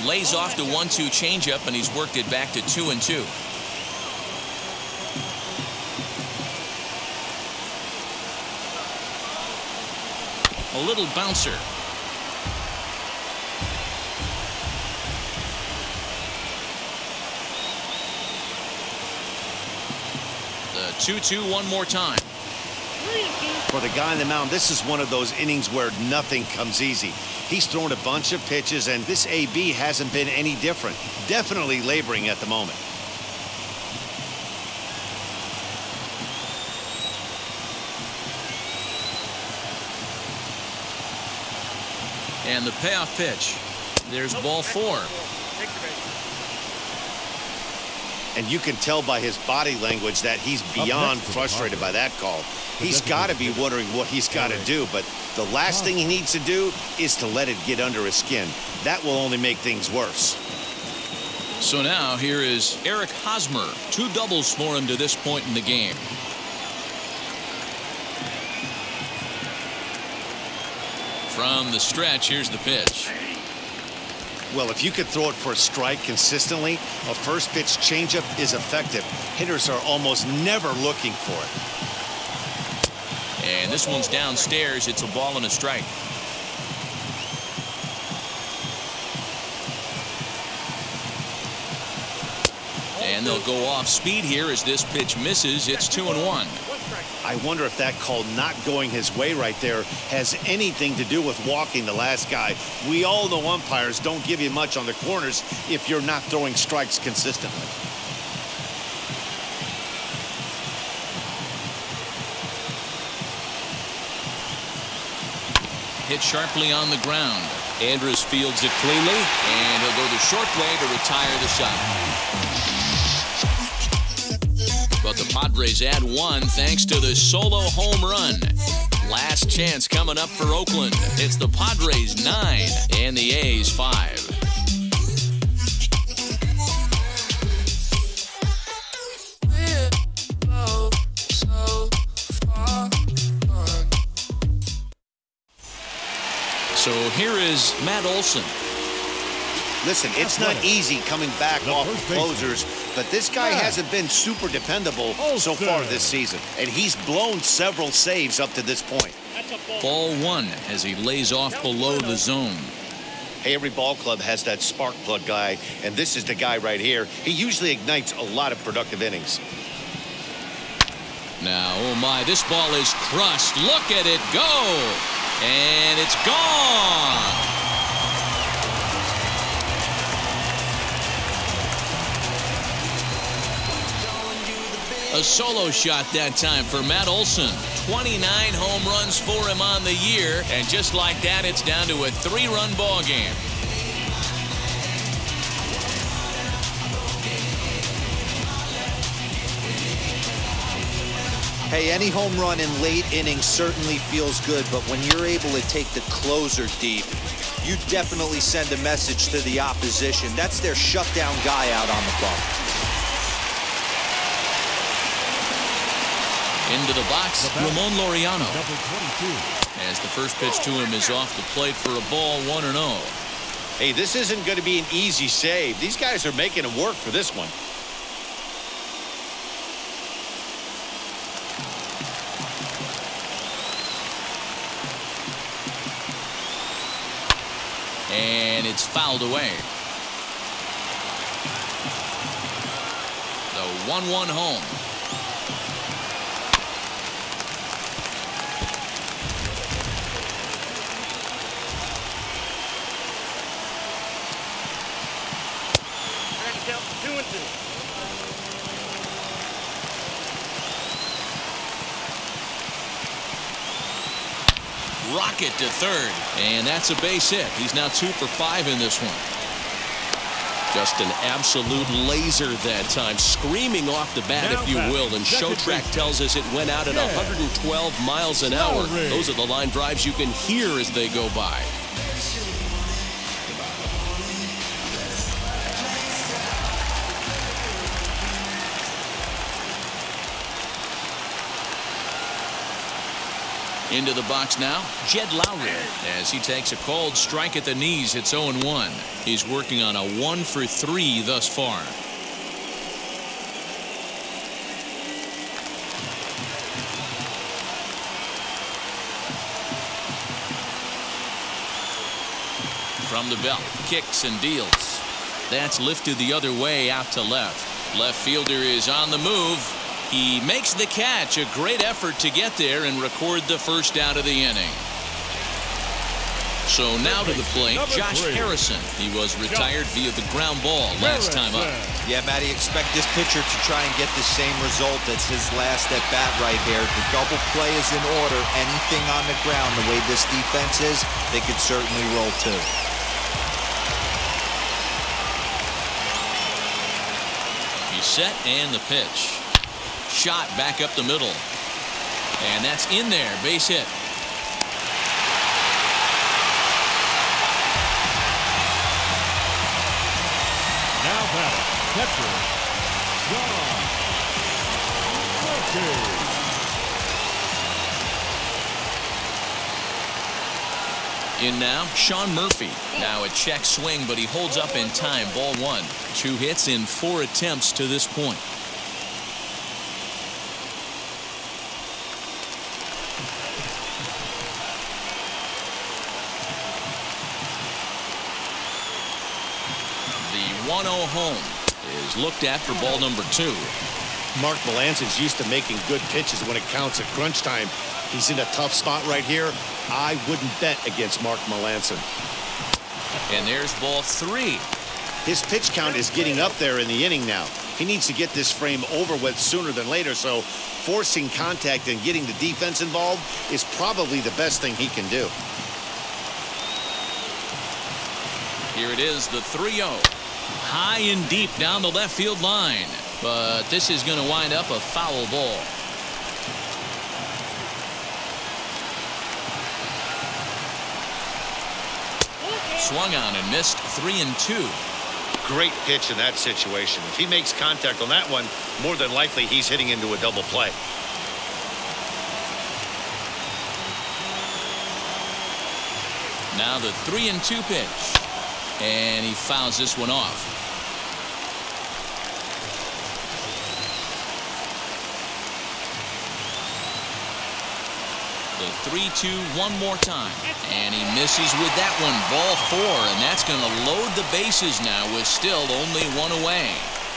Lays off the 1-2 changeup, and he's worked it back to 2-2. A little bouncer. The 2-2 one more time. For the guy on the mound, this is one of those innings where nothing comes easy. He's thrown a bunch of pitches, and this AB hasn't been any different. Definitely laboring at the moment. And the payoff pitch. There's ball 4. And you can tell by his body language that he's beyond frustrated by that call. He's got to be wondering what he's got to do, but the last thing he needs to do is to let it get under his skin. That will only make things worse. So now here is Eric Hosmer. 2 doubles for him to this point in the game. From the stretch, here's the pitch. Well, if you could throw it for a strike consistently, a first pitch changeup is effective. Hitters are almost never looking for it. And this one's downstairs. It's a ball and a strike. And they'll go off speed here as this pitch misses. It's 2-1. I wonder if that call not going his way right there has anything to do with walking the last guy. We all know umpires don't give you much on the corners if you're not throwing strikes consistently. Hit sharply on the ground. Andrus fields it cleanly, and he'll go the short way to retire the side. But the Padres add 1 thanks to the solo home run. Last chance coming up for Oakland. It's the Padres 9 and the A's 5. So here is Matt Olson. Listen, it's not easy coming back off of closers, but this guy hasn't been super dependable so far this season, and he's blown several saves up to this point. Ball 1 as he lays off below the zone. Hey, every ball club has that spark plug guy, and this is the guy right here. He usually ignites a lot of productive innings. Now, oh my, this ball is crushed. Look at it go. And it's gone. A solo shot that time for Matt Olson. 29 home runs for him on the year. And just like that, it's down to a 3-run ball game. Hey, any home run in late innings certainly feels good, but when you're able to take the closer deep, you definitely send a message to the opposition. That's their shutdown guy out on the bump. Into the box, Ramon Laureano. As the first pitch to him is off the plate for a ball, 1-0. Hey, this isn't going to be an easy save. These guys are making it work for this one. And it's fouled away. The 1-1 home. Rocket to third, and that's a base hit. He's now 2 for 5 in this one. Just an absolute laser that time, screaming off the bat, if you will, and Showtrack tells us it went out at 112 miles an hour. Those are the line drives you can hear as they go by. Into the box now, Jed Lowry, as he takes a cold strike at the knees. It's 0-1. He's working on a 1 for 3 thus far. From the belt, kicks and deals. That's lifted the other way out to left. Left fielder is on the move. He makes the catch. A great effort to get there and record the first out of the inning. So now to the plate, Josh Harrison. He was retired via the ground ball last time up. Yeah, Matty, expect this pitcher to try and get the same result as his last at bat right here. The double play is in order. Anything on the ground, the way this defense is, they could certainly roll too. He's set and the pitch. Shot back up the middle. And that's in there. Base hit. Now batting, catcher, Frankie. In now, Sean Murphy. Now a check swing, but he holds up in time. Ball one. 2 hits in 4 attempts to this point. The 1-0 home is looked at for ball number 2. Mark Melancon's used to making good pitches when it counts at crunch time. He's in a tough spot right here. I wouldn't bet against Mark Melancon. And there's ball 3. His pitch count is getting up there in the inning now. He needs to get this frame over with sooner than later, so forcing contact and getting the defense involved is probably the best thing he can do. Here it is, the 3-0. High and deep down the left field line. But this is going to wind up a foul ball. Swung on and missed. 3-2. Great pitch in that situation. If he makes contact on that one, more than likely he's hitting into a double play. Now the 3-2 pitch. And he fouls this one off. The 3-2 one more time. And he misses with that one. Ball 4. And that's going to load the bases now with still only 1 away.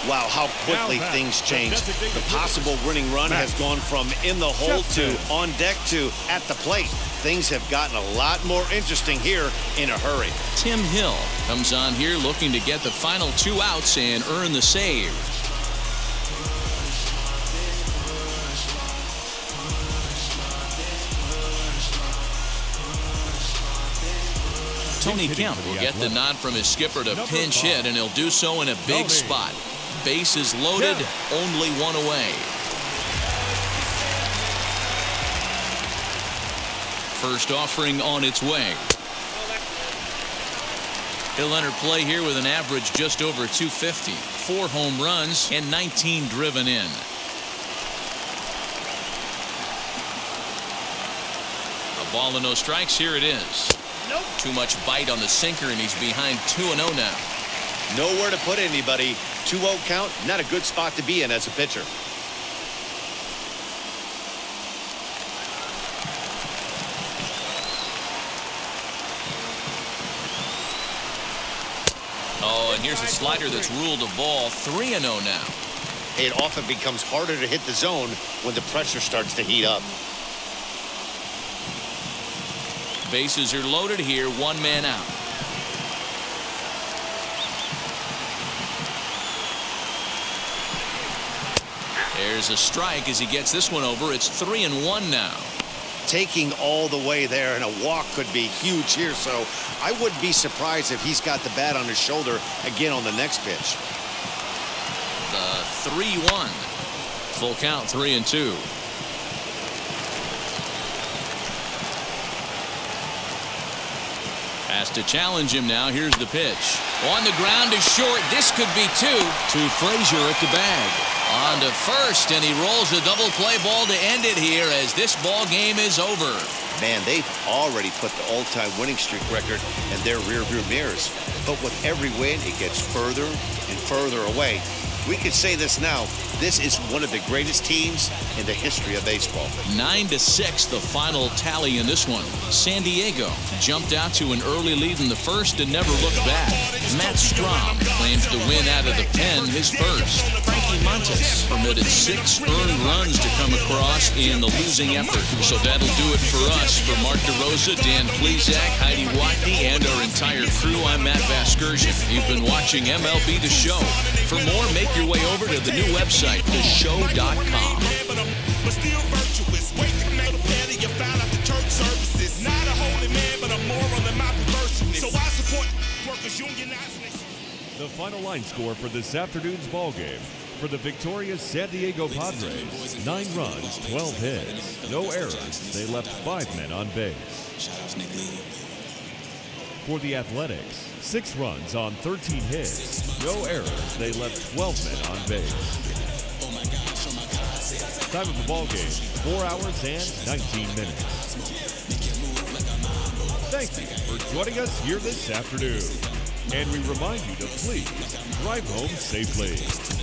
Wow, how quickly things change. The possible winning run has gone from in the hole to on deck to at the plate. Things have gotten a lot more interesting here in a hurry. Tim Hill comes on here looking to get the final 2 outs and earn the save. Tony Kemp will get the nod from his skipper to pinch hit, and he'll do so in a big spot. Bases loaded, only 1 away. First offering on its way. He'll enter play here with an average just over 250. 4 home runs and 19 driven in. A ball and no strikes. Here it is. Nope. Too much bite on the sinker, and he's behind 2-0 now. Nowhere to put anybody. 2-0 count, not a good spot to be in as a pitcher. Oh, and here's a slider that's ruled a ball. 3-0 now. It often becomes harder to hit the zone when the pressure starts to heat up. Bases are loaded here. 1 man out. There's a strike as he gets this one over. It's 3-1 now. Taking all the way there, and a walk could be huge here, so I wouldn't be surprised if he's got the bat on his shoulder again on the next pitch. The 3-1. Full count, 3-2. Has to challenge him now. Here's the pitch. On the ground is short. This could be 2 to Frazier at the bag. On to first, and he rolls a double play ball to end it here as this ball game is over. Man, they've already put the all-time winning streak record in their rearview mirrors. But with every win, it gets further and further away. We could say this now, This is one of the greatest teams in the history of baseball. 9-6, the final tally in this one. San Diego jumped out to an early lead in the first and never looked back. Matt Strom claims the win out of the pen, his first. Frankie Montas permitted 6 earned runs to come across in the losing effort. So that'll do it for us. For Mark DeRosa, Dan Plezak, Heidi Watney, and our entire crew, I'm Matt Vasgersian. You've been watching MLB The Show. For more, make your way over to the new website, theshow.com. But still virtuous, wait to make a patty, you found out the church services. Not a holy man, but a moral in my perverseness. So I support workers unionizing. The final line score for this afternoon's ball game. For the victorious San Diego Padres, 9 runs, 12 hits, no errors. They left 5 men on base. For the Athletics, 6 runs on 13 hits, no errors. They left 12 men on base. Time of the ball game, 4 hours and 19 minutes. Thank you for joining us here this afternoon. And we remind you to please drive home safely.